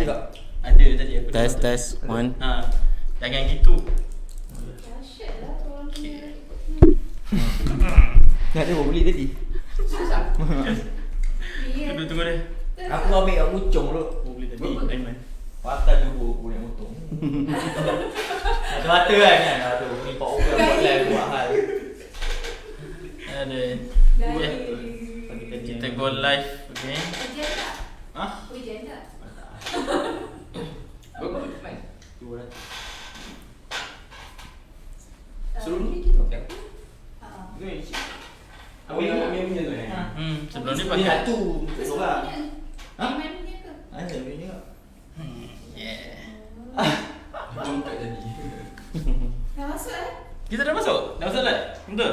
tak? Ada tadi aku Test 1. Jangan gitu. Dahsyat lah korang punya. Nak dia bawa beli tadi. Tunggu dia. Aku ambil kat Puchong dulu. Bawa beli tadi Aiman. Patah juga aku boleh motong. Mata kan kan tu. Ni Pak Oga buat live buat hal. Ada. Dari Kita go live. Okay. Hujan tak? Ha? Hujan tak? Bagus main. 200. Suruh ni kita okey. Haa. Ni. Aku yang punya tu Sebelum ni Ni pakai satu seorang. Ha? Aiman punya ke? Ada punya juga. Yeah. Jom tak jadi. Dah masuk Kita dah masuk? Dah masuk lah? Betul?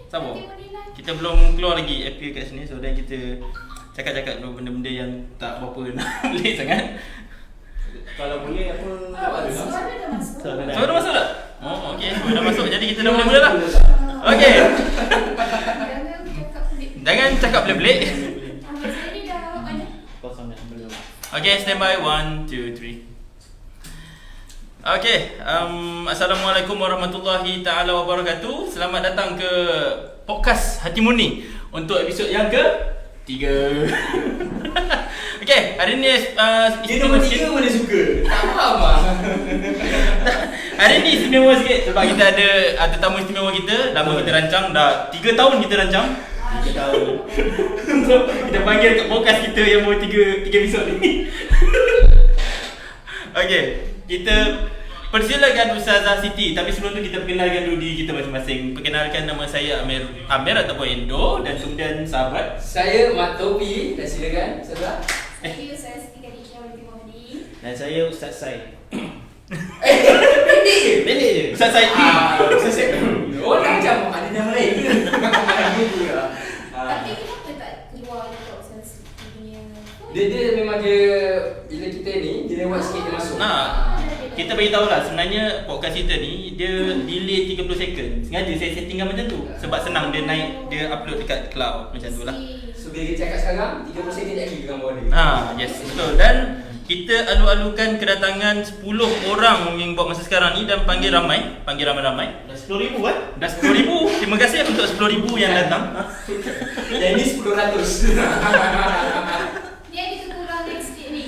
Sama? Nanti menilai. Kita belum keluar lagi appear kat sini. So dan kita cakap-cakap dulu benda-benda yang tak berapa nak pelik sangat. Kalau boleh apa Suara dah masuk. So dah masuk tak? Oh okay, so dah masuk. Jadi kita dah mula-mula lah. Okay. Jangan cakap pelik. Jangan cakap pelik-pelik. Saya ni dah mana? kosong dan belum. Okay, stand by. 1, 2, 3. Okay, Assalamualaikum warahmatullahi ta'ala wabarakatuh. Selamat datang ke podcast Hati Murni untuk episod yang ke 3. Okay, hari ni Dia nombor 3 mana suka? Tak faham lah. hari ni istimewa sikit sebab kita ada tetamu istimewa kita. Lama kita rancang, dah 3 tahun kita rancang. 3 tahun. Untuk kita panggil kat podcast kita yang baru 3 episod ni. Okay, kita persilakan Ustazah Siti. Tapi sebelum tu kita perkenalkan dulu diri kita masing-masing. Perkenalkan nama saya Amir ataupun Endo. Dan kemudian sahabat Saya Mat Topi dan silakan Ustazah. Saya Siti Khadijah binti Muhammadi. Dan saya Ustaz Sai. Pendek je. Pendek je. Ustaz Saidi. Ustaz Said. Oh dah macam ada nama lain ke? Mana gitu lah. Tapi kenapa tak keluar dekat Ustazah Siti punya? Dia memang dia bila kita ni dia lewat sikit dia masuk. Kita beritahu lah sebenarnya podcast kita ni dia delay 30 second. Sengaja saya settingkan macam tu sebab senang dia naik, dia upload dekat cloud macam tu lah. So bila kita cakap sekarang 30 second lagi ke gambar dia. Yes, betul. Dan kita alu-alukan kedatangan 10 orang yang buat masa sekarang ni dan panggil ramai-ramai. Dah 10,000 kan? Dah 10,000. Terima kasih untuk 10,000 yang datang. Yang ini 10,000. Dia ada kekurangan sikit ni.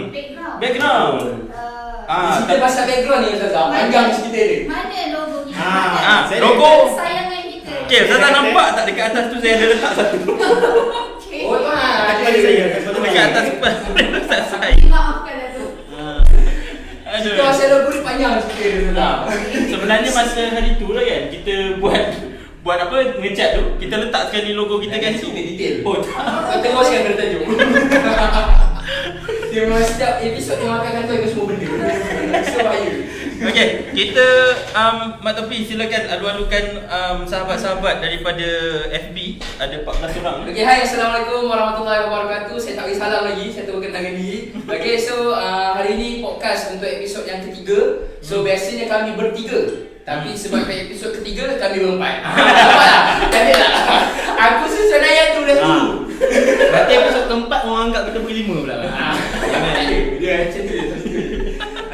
Background. Background. Cerita pasal background ni Ustazah. Panjang cerita dia. Mana logonya? saya logo. Sayangan kita. Okay, Ustazah nampak tak dekat atas tu saya ada letak satu. Okay. Oh tu ada Pada saya. Dekat atas Ustaz Sai. Maafkan lah tu. Cerita pasal logo ni panjang cerita dia Ustazah. Sebenarnya masa hari tu lah kan kita buat apa ngecat tu, kita letak sekali logo kita kan tu. Detail. Oh tak. Kau tengok sekarang kena tajuk. Dia memang setiap episod dia makan kantoi ke semua benda. So bahaya. Okey, kita Mak Topi silakan alu-alukan sahabat-sahabat daripada FB. Ada 14 orang. Okay, hai, Assalamualaikum warahmatullahi wabarakatuh. Saya tak bagi salam lagi, saya terus kenalkan diri. Okay, so hari ini podcast untuk episod yang ketiga. So biasanya kami bertiga, tapi sebab episod ketiga kami berempat. Nampak tak? Jadi tak? Aku susun ayat tu dah tu. Berarti episod keempat orang anggap kita berlima pula. Jangan ada. Dia macam tu je.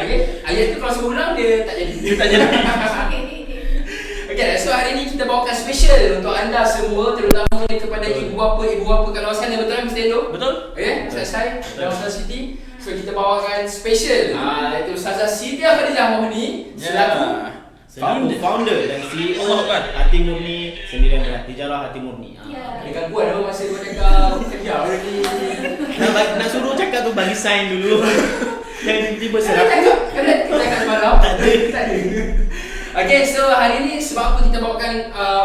Okay, ayat tu kalau seorang dia tak jadi. Dia tak jadi. Okay, so hari ni kita bawakan special untuk anda semua, terutamanya kepada ibu bapa kat luar sana, betul kan Mr. Endo? Betul? Okay, Ustaz Sai dan Ustaz Siti. So kita bawakan special, iaitu Ustazah Siti Khadijah Muhammadi selaku Founder dan CEO Allah Akbar. Hati Murni Sendirian Tijarah Hati Murni. Ya. ada gangguan apa masa kau cakap kerja lagi. Nak suruh cakap tu bagi sign dulu. Jangan tiba-tiba Saya serap. cakap, kena kita cakap semalam. Tak ada. Okay, so hari ni sebab apa kita bawakan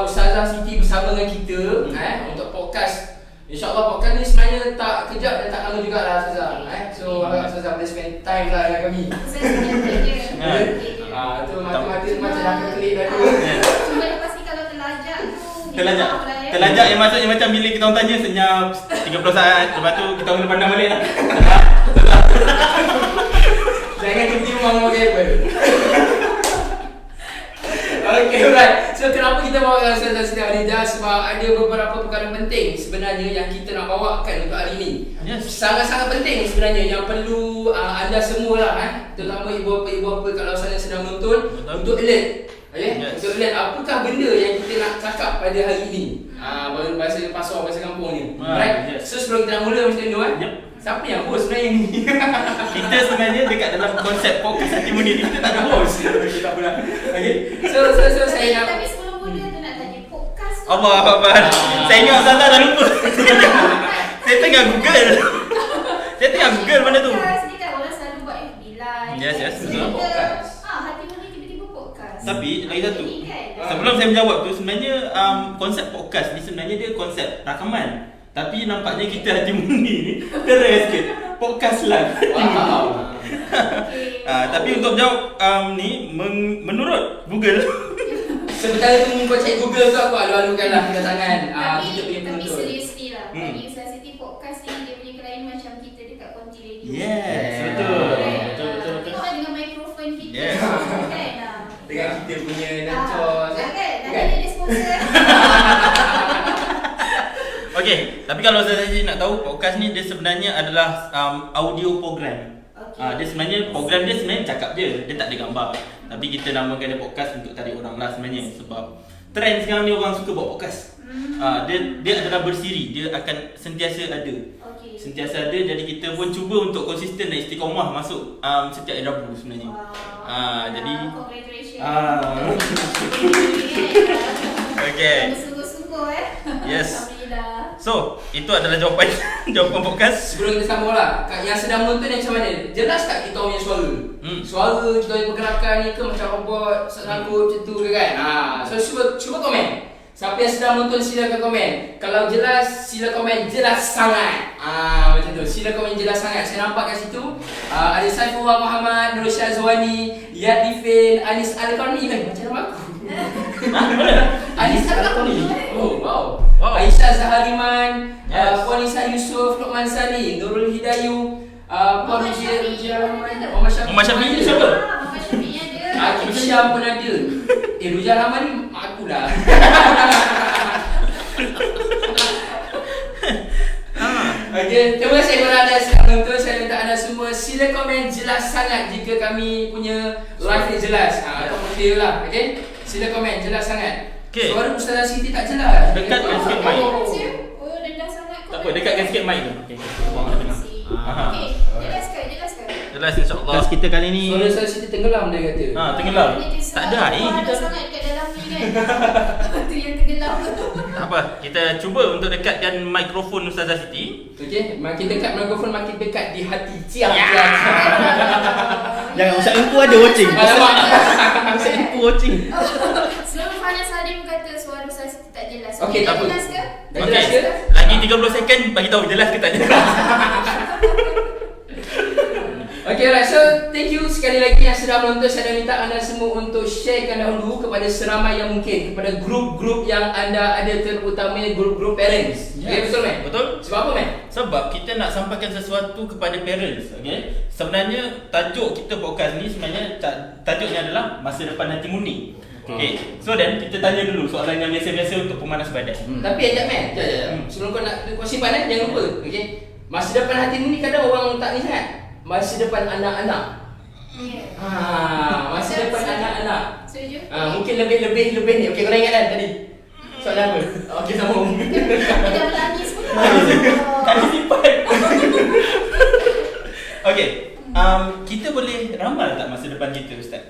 Ustazah Siti bersama dengan kita untuk podcast. InsyaAllah podcast ni sebenarnya tak kejap dan tak lama jugalah Ustazah. So harap Ustazah boleh spend time lah dengan kami. Saya senyap je. Tu mata-mata macam dah kekelik dah tu. Cuma lepas ni kalau terlajak tu Terlajak. Terlajak yang maksudnya macam bila kita orang tanya senyap 30 saat, lepas tu kita orang kena pandang balik lah. Jangan tiba-tiba orang pakai Apple. Okay, alright. So kenapa kita bawa Ustazah Siti Khadijah? Sebab ada beberapa perkara penting sebenarnya yang kita nak bawakan untuk hari ni. Yes. Sangat-sangat penting sebenarnya yang perlu anda semua lah terutama ibu-bapa kat luar sana sedang menonton. Betul. Untuk alert. Okay? Yes. Untuk alert apakah benda yang kita nak cakap pada hari ini. Bahasa pasar, bahasa kampung ni. Right? Yes. So sebelum kita nak mula macam tu Yep. siapa yang host sebenarnya ni? Kita sebenarnya dekat dalam konsep podcast Hati Mundi ni kita tak ada host. Okay, tak apalah. Okay. So saya nak Tapi sebelum mula tu nak tanya podcast tu. Apa. Saya ingat Zala dah lupa. Saya tengah Google. Saya tengah Google mana tu. Podcast ni kan orang selalu buat FB live. Yes, yes, So, betul. kita, Podcast. Hati Mundi tiba-tiba podcast. Tapi lagi satu. Ini kan. Sebelum saya menjawab tu sebenarnya konsep podcast ni sebenarnya dia konsep rakaman. Tapi nampaknya kita Hati Mundi ni terus sikit. Podcast live. wow. Okay. Tapi untuk jawab ni menurut Google Sementara tu kau cek Google tu aku alu-alukan lah kedatangan kita punya Tapi penonton. seriously lah. Bagi Usah Siti podcast ni dia punya klien macam kita dekat Konti Radio. Yes, Yeah. betul. Kan? Betul. Tengok lah dengan mikrofon kita. Yes. Kan? Dengan kita punya nancos. Kan? Nanti Kan? dia sponsor. Okey, tapi kalau saya nak tahu podcast ni dia sebenarnya adalah audio program. Okay. Dia sebenarnya program dia sebenarnya cakap je, dia tak ada gambar. Tapi kita namakan dia podcast untuk tarik orang lah sebenarnya sebab trend sekarang ni orang suka buat podcast. Dia adalah bersiri, dia akan sentiasa ada. Okay. Sentiasa ada, jadi kita pun cuba untuk konsisten dan istiqamah masuk setiap Rabu sebenarnya. Jadi congratulations. okey. Sungguh-sungguh Yes. Alhamdulillah. So, itu adalah jawapan jawapan podcast. Sebelum kita sambung lah, yang sedang menonton yang macam mana? Jelas tak kita punya suara? Suara kita punya pergerakan ni ke macam robot, serangkut macam tu ke kan? So cuba komen. Siapa yang sedang menonton silakan komen. Kalau jelas, sila komen jelas sangat. Macam tu. Sila komen jelas sangat. Saya nampak kat situ ada Saifullah Muhammad, Nur Syazwani, Yad Rifin, Anis Al-Qarni. Macam nama aku. Anis Al-Qarni. Oh, wow. Aisyah Zahariman, Yes. Puan Nisa Yusof, Luqman Sani, Nurul Hidayu, Puan Rujia Rahman, Muhammad Syafiq ni siapa? Muhammad Syafiq ni ada. Hakim Syam pun ada. Rujia Rahman ni mak aku lah. Okay, terima kasih kepada anda yang menonton. Saya minta anda semua sila komen jelas sangat jika kami punya live ni jelas. Atau clear lah, okay? Sila komen jelas sangat. Okay. Suara Ustazah Siti tak jelas. Dekatkan sikit mic. Oh, rendah sangat kot. Tak apa, dekatkan sikit mic tu. Okey. Buang kat tengah. Okey, jelaskan. Jelas insya-Allah. Podcast kita kali ni Suara Ustazah Siti tenggelam dia kata. Tenggelam. Dia Tak ada air ada kita. sangat dekat dalam ni kan. Tu yang tenggelam. Tak apa, kita cuba untuk dekatkan mikrofon Ustazah Siti. Okey, makin dekat mikrofon makin dekat di hati. Ciam. jangan usah engkau ada watching. Alamak. Usah engkau watching. Sebelum Fana Salim kata suara Usah Siti tak jelas. Okey, tak apa. jelas ke? Dah Okey. jelas ke? Lagi 30 second bagi tahu jelas ke tak jelas. Okay, alright. So, thank you sekali lagi yang sudah menonton. Saya minta anda semua untuk sharekan dahulu kepada seramai yang mungkin, kepada grup-grup yang anda ada, terutamanya grup-grup parents. Okay, betul, man? Betul? Sebab apa, man? Sebab kita nak sampaikan sesuatu kepada parents, okey? Sebenarnya tajuk kita podcast ni sebenarnya tajuknya adalah Masa Depan Hati Mundi. Okey. So then kita tanya dulu soalan yang biasa-biasa untuk pemanas badan. Tapi ajak, man. Sekejap. Sebelum kau simpan, jangan lupa. Okay? Masa depan hati ni kadang orang tak ni sangat. Masa depan anak-anak. Ya. Masa depan anak-anak. Setuju? Mungkin lebih ni. Okey, korang ingat kan tadi? Soalan apa? Okey, sambung. Dia dah menangis pun. Tak disimpan. Okey. Kita boleh ramal tak masa depan kita, Ustaz?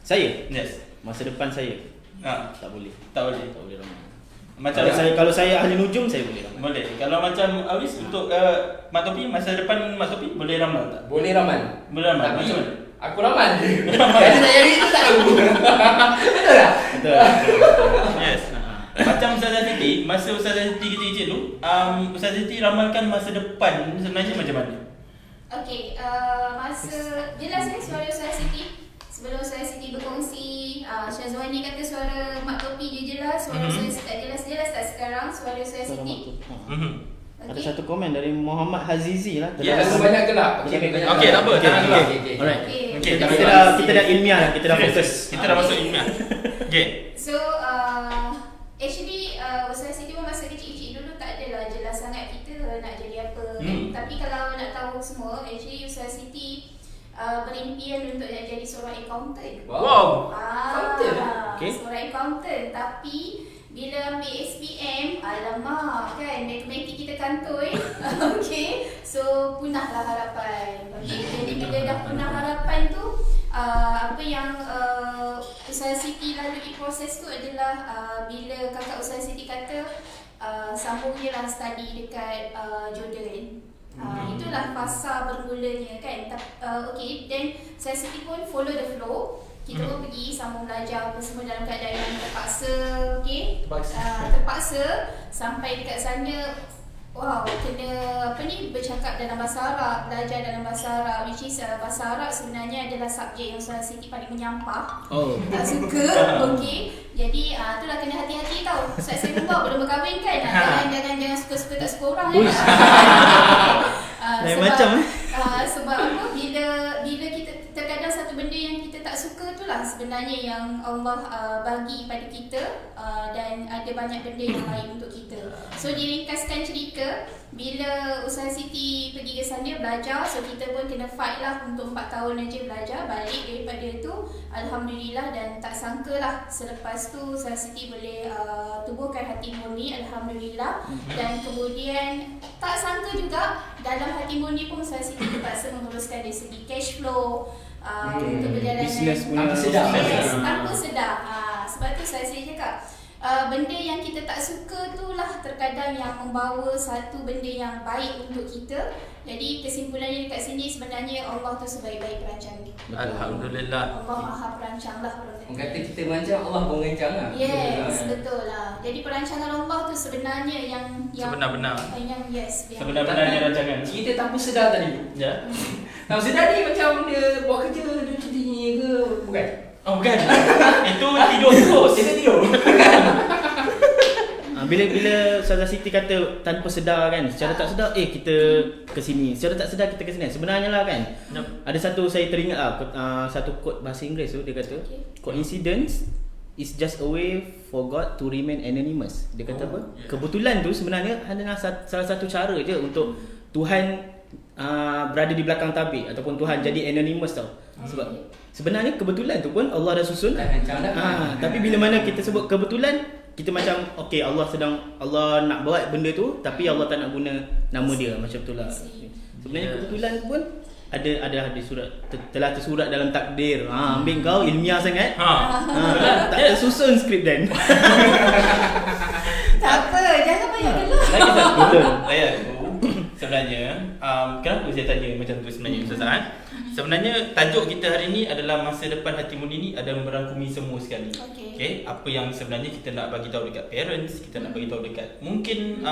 Saya, Yes. masa depan saya tak boleh. Tak boleh. Tak boleh ramai. Macam Kalau saya ahli nujum saya boleh ramai. boleh. Kalau macam Awis untuk Mak Topi, masa depan Mak Topi boleh ramal tak? Boleh ramal. Boleh ramal. Tapi Macam mana? aku ramal. Jadi tak jadi tu tak tahu. Betul tak? Betul. Yes. Macam Ustazah Siti, masa Ustazah Siti kecil-kecil tu, Ustazah Siti ramalkan masa depan sebenarnya macam mana? Okey, masa jelas suara Usah Siti. Sebelum Usah Siti berkongsi, Syazwani kata suara Mak Topi je jelas, suara Usah Siti tak jelas. Jelas tak sekarang suara Usah Siti? Ada satu komen dari Muhammad Hazizi lah. Yes. Terlalu banyak gelap. Okey, Okey, tak apa, jangan gelap. Alright. Okey. Okey, Kita dah ilmiah lah, kita dah fokus. Kita dah masuk ilmiah. Okey. So, actually Usah Siti pun masa kecil-kecil dulu tak adalah jelas sangat kita nak jadi apa kan. Tapi kalau nak tahu semua, actually Usaha Siti berimpian untuk nak jadi seorang accountant. Wow. Accountant? Okay. Seorang accountant. Tapi bila ambil SPM, alamak kan, matematik kita kantoi. Okay, so punahlah harapan. Okay, jadi bila dah punah harapan tu, apa yang Usaha Siti lalui proses tu adalah bila kakak Usaha Siti kata sambung je lah study dekat Jordan. Itulah fasa bermulanya kan. Okay, then Usaha Siti pun follow the flow. Kita pun pergi sambung belajar apa semua dalam keadaan yang terpaksa. Okay, terpaksa sampai dekat sana. Wow, kena bercakap dalam bahasa Arab, belajar dalam bahasa Arab, which is bahasa Arab sebenarnya adalah subjek yang Usaha Siti paling menyampah. Tak suka. Okay, jadi itulah kena hati-hati tau. Ustaz saya rumah belum berkahwin kan. Jangan suka-suka tak suka orang kan. Lain macam sebab apa, bila kita terkadang satu benda yang kita tak suka itulah sebenarnya yang Allah bagi pada kita, dan ada banyak benda yang lain untuk kita. So diringkaskan cerita, bila Usaha Siti pergi ke sana belajar, so kita pun kena fight lah untuk 4 tahun aja belajar. Balik daripada tu, Alhamdulillah, dan tak sangka lah selepas tu Usaha Siti boleh tubuhkan hati murni, Alhamdulillah. Dan kemudian tak sangka juga dalam hati murni pun Usaha Siti terpaksa menguruskan dari segi cash flow, untuk perjalanan bisnes punya tanpa sedar. Sebab tu saya cakap, benda yang kita tak suka tu lah terkadang yang membawa satu benda yang baik untuk kita. Jadi kesimpulannya dekat sini sebenarnya Allah tu sebaik-baik perancang. Alhamdulillah. Allah Maha Perancang lah. Orang kata kita merancang, Allah pun merancang lah. Yes, betul lah. Jadi perancangan Allah tu sebenarnya yang Sebenar-benar. yang yes. Sebenar-benarnya rancangan. Kita tanpa sedar tadi. Ya. Tanpa sedar ni macam dia buat kerja, dia cutinya ke, bukan? Oh bukan. Itu tidur terus. Kita tidur. Bila Ustazah Siti kata tanpa sedar kan, secara tak sedar kita ke sini, secara tak sedar kita ke sini. Sebenarnya lah kan, ada satu saya teringat satu quote bahasa Inggeris tu, dia kata coincidence is just a way for God to remain anonymous. Dia kata apa? Kebetulan tu sebenarnya hanyalah salah satu cara je untuk Tuhan berada di belakang tabir, ataupun Tuhan jadi anonymous tau. Sebab sebenarnya kebetulan tu pun Allah dah susun. Tapi bila mana kita sebut kebetulan, kita macam Allah nak buat benda tu, tapi Allah tak nak guna nama dia, macam tu lah. Sebenarnya kebetulan pun ada surat, telah tersurat dalam takdir. Ambil kau ilmiah sangat. Tak tersusun skrip dan. Tak apa, jangan banyak gelar. Lagi satu saya sebenarnya, kenapa saya tanya macam tu sebenarnya Ustazah? Sebenarnya tajuk kita hari ni adalah masa depan hati murni ni ada merangkumi semua sekali. Okay, apa yang sebenarnya kita nak bagi tahu dekat parents, kita nak bagi tahu dekat mungkin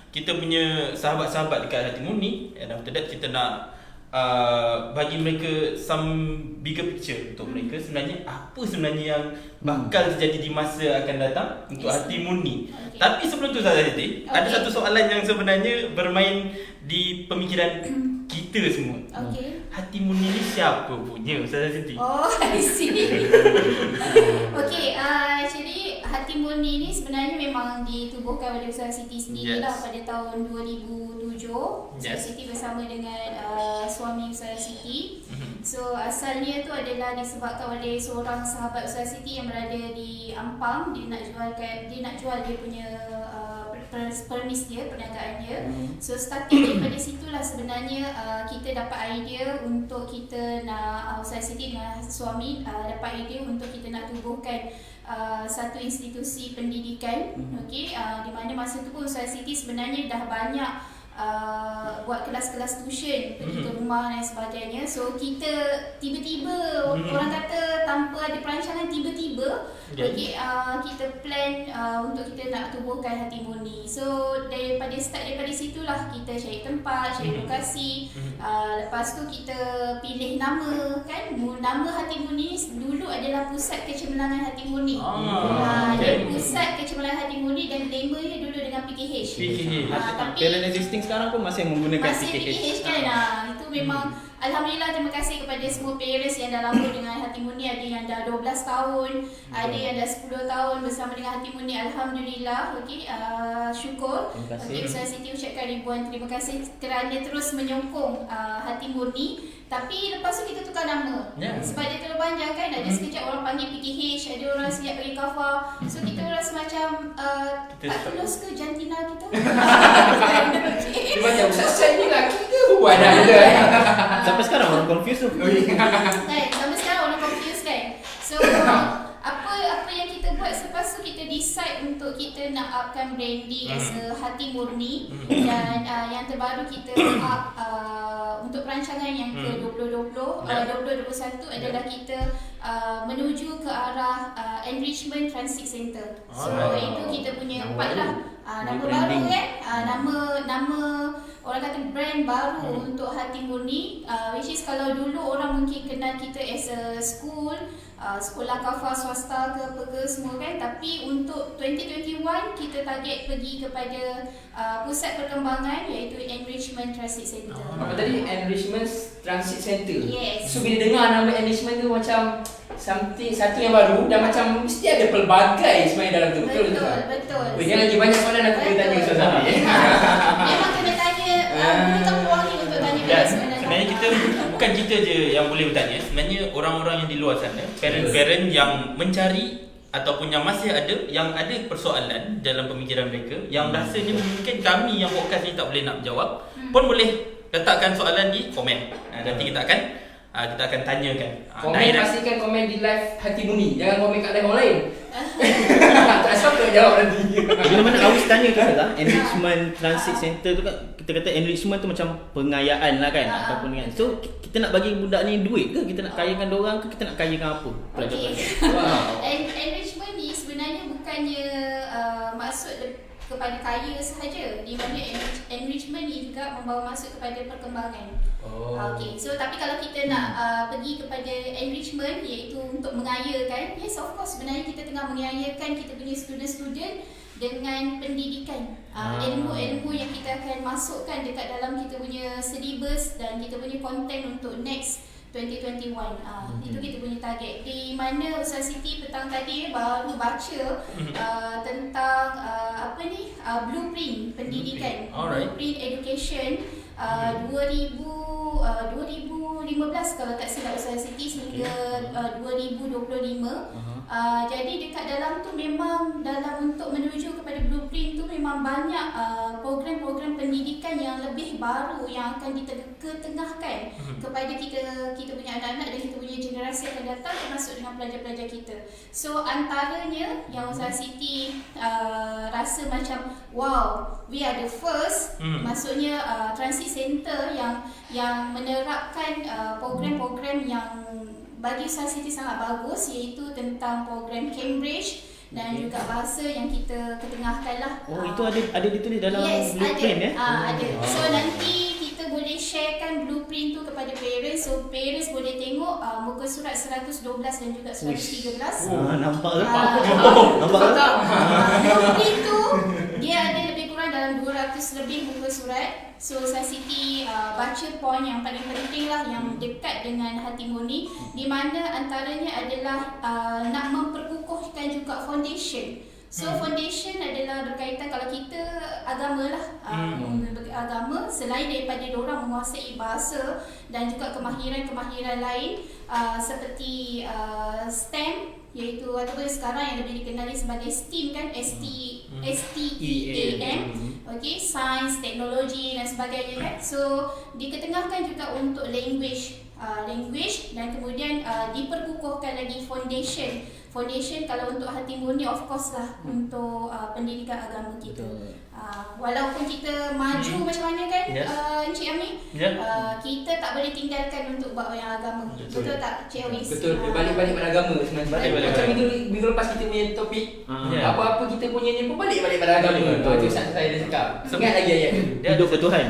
kita punya sahabat-sahabat dekat hati murni, and after that kita nak bagi mereka some bigger picture untuk mereka sebenarnya apa sebenarnya yang bakal terjadi di masa akan datang untuk hati murni. Tapi sebelum tu Ustazah Siti, ada satu soalan yang sebenarnya bermain di pemikiran kita semua. Hati murni ni siapa punya Ustazah Siti? Oh, I see. Actually hati murni ni sebenarnya memang ditubuhkan oleh Usaha Siti sendirilah pada tahun 2007. Usaha Siti bersama dengan suami Usaha Siti. So asalnya tu adalah disebabkan oleh seorang sahabat Usaha Siti yang berada di Ampang. Dia nak jual dia punya permis dia, perniagaan dia. So starting daripada situlah sebenarnya kita dapat idea untuk kita nak Usaha Siti dengan suami dapat idea untuk kita nak tubuhkan satu institusi pendidikan. Di mana masa tu pun Usaha Siti sebenarnya dah banyak buat kelas-kelas tuition, pergi ke rumah dan sebagainya. So kita tiba-tiba orang kata tanpa ada perancangan, tiba-tiba kita plan untuk kita nak tubuhkan hati murni. So daripada situlah kita cari tempat, cari lokasi. Lepas tu kita pilih nama kan. Nama hati murni dulu adalah Pusat Kecemerlangan Hati Murni. Jadi Pusat Kecemerlangan Hati Murni, dan labelnya dulu dengan PKH. Tapi parent existing sekarang pun masih menggunakan PKH kan. Itu memang alhamdulillah, terima kasih kepada semua parents yang dah lama dengan Hati Murni. Ada yang dah 12 tahun, ada yang dah 10 tahun bersama dengan Hati Murni. Alhamdulillah. Okey, syukur. Okey, saya Siti ucapkan ribuan terima kasih kerana terus menyokong Hati Murni. Tapi lepas tu kita tukar nama. Sebab dia terlalu panjang kan. Ada sekejap orang panggil PKH, ada orang sekejap panggil Kafa. So kita rasa macam tak tulus ke jantina kita? Dia macam saya ni laki ke buat ada. Sampai sekarang orang confused tu. Kan, sampai sekarang orang confused kan. So apa yang kita buat selepas tu, kita decide untuk kita nak upkan branding as a Hati Murni. Dan yang terbaru kita up untuk perancangan yang ke 2021 adalah kita menuju ke arah Enrichment Transit Center. So itu kita punya part lah. Nama baru kan, nama orang kata brand baru untuk Hati Murni, which is kalau dulu orang mungkin kenal kita as a school, sekolah kafah swasta ke apa ke semua kan. Tapi untuk 2021 kita target pergi kepada pusat perkembangan iaitu Enrichment Transit Center. Apa tadi? Enrichment Transit Center. Yes. So bila dengar nama enrichment tu macam satu yang baru dan macam mesti ada pelbagai sebenarnya dalam tu. Betul. Dia lagi banyak soalan aku boleh tanya Ustaz Sami. Memang kena tanya, gunakan peluang ni untuk tanya Dan soalan. sebenarnya kita bukan kita je yang boleh bertanya. Sebenarnya orang-orang yang di luar sana, parent-parent yang mencari ataupun yang masih ada, yang ada persoalan dalam pemikiran mereka, yang rasanya mungkin kami yang podcast ni tak boleh nak menjawab, pun boleh letakkan soalan di komen. Nanti kita akan tanyakan. Komen, pastikan komen di live Hati Murni. Jangan komen kat live orang lain. Tak siapa jawab nanti. Bila mana Awis tanya tu lah, Enrichment Transit Center tu kan, kita kata enrichment tu macam pengayaan lah kan, ataupun kan. So kita nak bagi budak ni duit ke? Kita nak kayakan diorang ke? Kita nak kayakan apa? Okay. Enrichment ni sebenarnya bukannya maksud kepada kaya sahaja. Di mana enrichment ni juga membawa maksud kepada perkembangan. Okay. So tapi kalau kita nak pergi kepada enrichment, iaitu untuk mengayakan, yes of course sebenarnya kita tengah mengayakan kita punya student-student dengan pendidikan, ilmu-ilmu yang kita akan masukkan dekat dalam kita punya syllabus dan kita punya konten untuk next 2021. Itu kita punya target. Di mana Ustaz Siti petang tadi baru baca tentang blueprint pendidikan, blueprint education 2015 kalau tak silap Ustaz Siti sehingga 2025. Jadi dekat dalam tu memang dalam untuk menuju kepada blueprint tu memang banyak program-program pendidikan yang lebih baru yang akan diketengahkan kepada kita punya anak-anak dan kita punya generasi akan datang, termasuk dengan pelajar-pelajar kita. So antaranya yang Ustaz Siti rasa macam wow, we are the first, maksudnya transit center yang menerapkan program-program yang bagi Ustaz Siti sangat bagus, iaitu tentang program Cambridge dan juga bahasa yang kita ketengahkan lah. Itu ada ditulis dalam blueprint ada. So nanti kita boleh sharekan blueprint tu kepada parents, so parents boleh tengok muka surat 112 dan juga 113. Nampak tak? Nampak tak? Blueprint tu dia ada lebih kurang dalam 200 lebih muka surat. So Ustaz Siti baca poin yang paling penting lah, yang dekat dengan Hati Murni, di mana antaranya adalah nak memperkukuhkan juga foundation. So foundation adalah berkaitan, kalau kita agama lah, agama selain daripada diorang menguasai bahasa dan juga kemahiran-kemahiran lain seperti STEM, iaitu ataupun sekarang yang lebih dikenali sebagai STEAM kan, STEAM, okay, Science, Teknologi dan sebagainya kan. So diketengahkan juga untuk language dan kemudian diperkukuhkan lagi foundation kalau untuk Hati Murni of course lah untuk pendidikan agama kita. Walaupun kita maju macam mana kan, Encik Ami, kita tak boleh tinggalkan untuk buat yang agama. Betul tak Cik Awis? Betul, balik-balik pada agama sebenarnya. Macam minggu lepas kita punya topik, apa-apa kita punya ni pun balik-balik pada agama. Itu saya dah cakap. Ingat lagi ayat tu. Hidup ke Tuhan.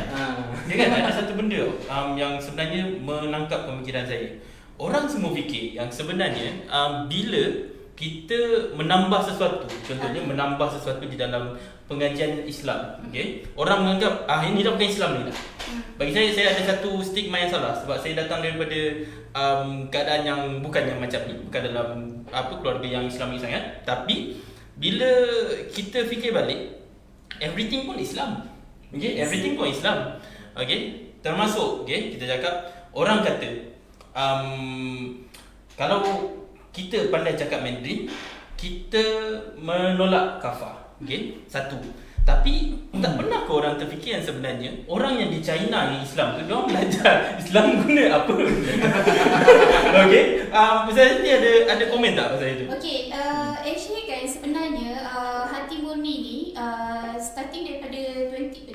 Dia kan ada satu benda yang sebenarnya menangkap pemikiran saya. Orang semua fikir yang sebenarnya bila kita menambah sesuatu. Contohnya menambah sesuatu di dalam pengajian Islam. Okay? Orang menganggap ini dah bukan Islam ni dah. Bagi saya ada satu stigma yang salah sebab saya datang daripada keadaan yang bukan yang macam ni, bukan dalam keluarga yang Islami sangat. Tapi bila kita fikir balik, everything pun Islam. Okay? Everything pun Islam. Okay? Termasuk kita cakap orang kata kalau kita pandai cakap Mandarin, kita menolak kafar. Okay? Satu. Tapi tak pernah ke orang terfikir yang sebenarnya orang yang di China yang Islam tu, diorang belajar Islam guna apa? Okay? Pasal ni ada komen tak pasal itu? Okay, actually kan sebenarnya hati murni ni starting daripada 2020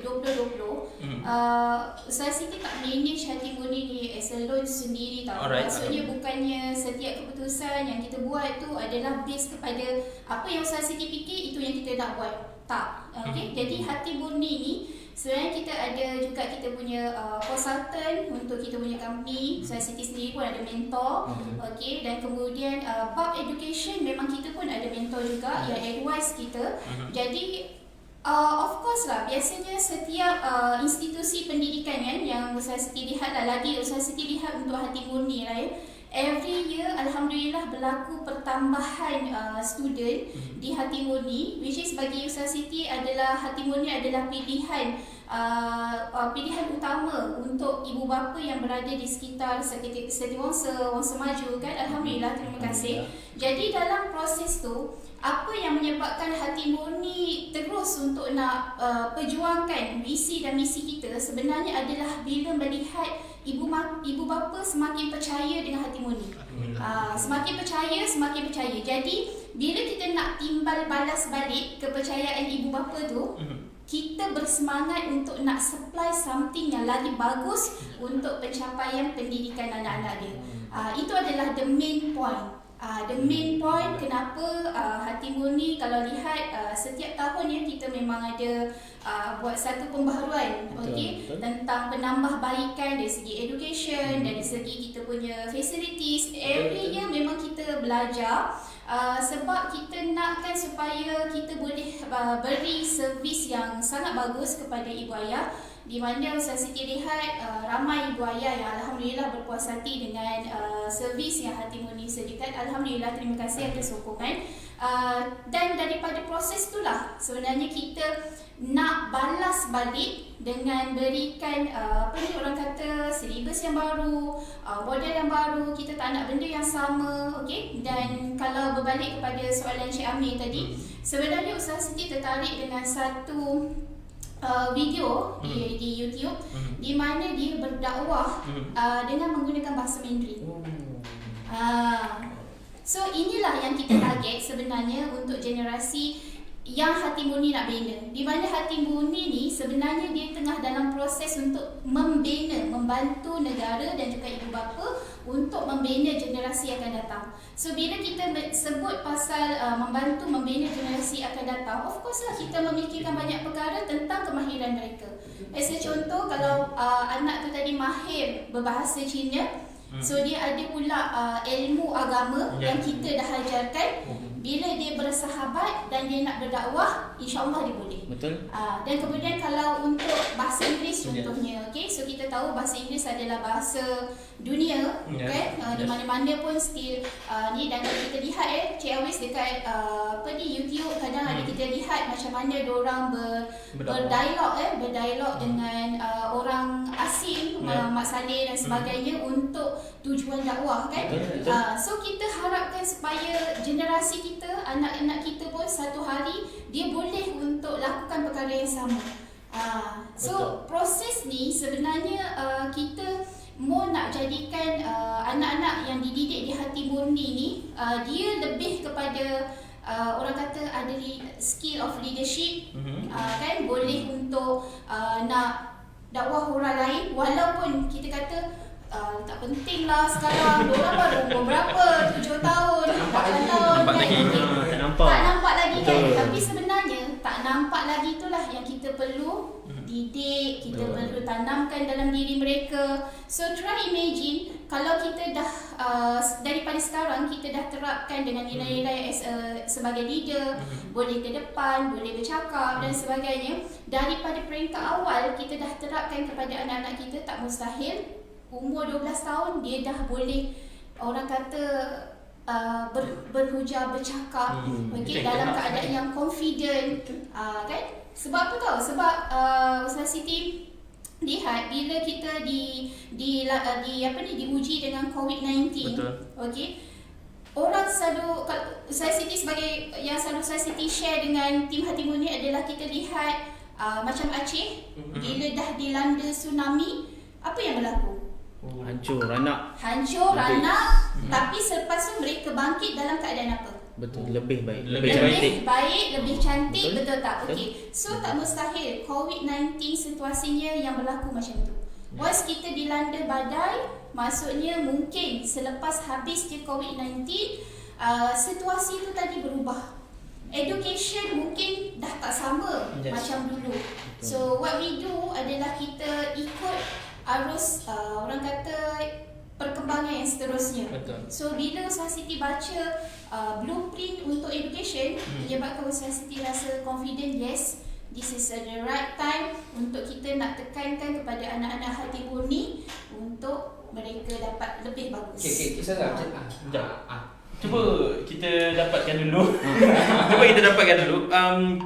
Ustaz Siti tak manage hati murni ni as a loan sendiri tau. Maksudnya bukannya setiap keputusan yang kita buat tu adalah base kepada apa yang Ustaz Siti fikir itu yang kita nak buat. Tak. Okay? Jadi hati murni ni sebenarnya kita ada juga kita punya consultant untuk kita punya company. Ustaz Siti sendiri pun ada mentor. Okay? Dan kemudian bab education memang kita pun ada mentor juga yang advise kita. Jadi of course lah, biasanya setiap institusi pendidikan kan yang Ustaz Siti lihat lah, lagi Ustaz Siti lihat untuk hati murni lah ya. Every year Alhamdulillah berlaku pertambahan student di hati murni, which is bagi Ustaz Siti adalah hati murni adalah pilihan pilihan utama untuk ibu bapa yang berada di sekitar wang semaju kan. Alhamdulillah, terima kasih. Jadi dalam proses tu, apa yang menyebabkan hati murni terus untuk nak perjuangkan visi dan misi kita sebenarnya adalah bila melihat ibu bapa semakin percaya dengan hati murni. Semakin percaya. Jadi bila kita nak timbal balas balik kepercayaan ibu bapa tu, kita bersemangat untuk nak supply something yang lagi bagus untuk pencapaian pendidikan anak-anak dia. Itu adalah the main point. The main point kenapa hati murni kalau lihat setiap tahun ya kita memang ada buat satu pembaharuan tentang penambahbaikan dari segi education, dari segi kita punya facilities. Every year memang kita belajar sebab kita nakkan supaya kita boleh beri servis yang sangat bagus kepada ibu ayah, di mana Ustaz Siti lihat ramai ibu ayah yang Alhamdulillah berpuas hati dengan servis yang hati murni sediakan. Alhamdulillah, terima kasih atas sokongan. Dan daripada proses itulah sebenarnya kita nak balas balik dengan berikan orang kata silibus yang baru, model yang baru. Kita tak nak benda yang sama. Okay? Dan kalau berbalik kepada soalan Cik Amir tadi, sebenarnya Ustaz Siti tertarik dengan satu video di YouTube di mana dia berdakwah dengan menggunakan bahasa Mandarin. So inilah yang kita target sebenarnya untuk generasi yang hati murni nak bina. Di mana hati murni ni sebenarnya dia tengah dalam proses untuk membina, membantu negara dan juga ibu bapa untuk membina generasi akan datang. So bila kita sebut pasal membantu membina generasi akan datang, of course lah kita memikirkan banyak perkara tentang kemahiran mereka. As a contoh, kalau anak tu tadi mahir berbahasa Cina, so dia ada pula ilmu agama yang kita dah ajarkan. Bila dia bersahabat dan dia nak berdakwah, insya-Allah dia boleh. Betul. Dan kemudian kalau untuk bahasa Inggeris contohnya, okay, so kita tahu bahasa Inggeris adalah bahasa dunia, kan? Di mana-mana pun still ni. Dan kalau kita lihat Cik Awis dekat di YouTube, kadang ada kita lihat macam mana diorang berdialog dengan orang asing, Mak Saleh dan sebagainya untuk tujuan dakwah, kan? So kita harapkan supaya generasi kita, anak-anak kita pun satu hari dia boleh untuk lakukan perkara yang sama. So proses ni sebenarnya kita mau nak jadikan anak-anak yang dididik di hati murni ni, dia lebih kepada orang kata ada skill of leadership, kan, boleh untuk nak dakwah orang lain. Walaupun kita kata tak penting lah sekarang, diorang baru umur berapa, 7 tahun, 8 tahun, tak nampak lagi kan. Tapi sebenarnya tak nampak lagi itulah yang kita perlu didik, kita perlu tanamkan dalam diri mereka. So try imagine kalau kita dah daripada sekarang kita dah terapkan dengan nilai-nilai sebagai leader, boleh ke depan, boleh bercakap dan sebagainya. Daripada peringkat awal kita dah terapkan kepada anak-anak kita, tak mustahil umur 12 tahun dia dah boleh, orang kata, berhujah, bercakap, dalam keadaan yang confident, kan? Sebab apa tahu? Sebab Ustaz Siti lihat bila kita diuji dengan COVID-19, okey, orang selalu, Ustaz Siti sebagai yang selalu Ustaz Siti share dengan tim Hatimunin adalah kita lihat macam Aceh, bila dah dilanda tsunami, apa yang berlaku? Hancur ranak. Tapi selepas tu mereka bangkit dalam keadaan apa? Betul, lebih baik. Lebih Lebih cantik, betul tak? Okey. So tak mustahil COVID-19 situasinya yang berlaku macam tu. Once kita dilanda badai, maksudnya mungkin selepas habis je COVID-19, situasi tu tadi berubah. Education mungkin dah tak sama macam dulu. So what we do adalah kita ikut arus orang kata perkembangan yang seterusnya. So bila Ustaz Siti baca blueprint untuk education, menyebabkan Ustaz Siti rasa confident, yes, this is the right time untuk kita nak tekankan kepada anak-anak Hatimunin untuk mereka dapat lebih bagus. Okay, Ustazah. Cuba kita dapatkan dulu.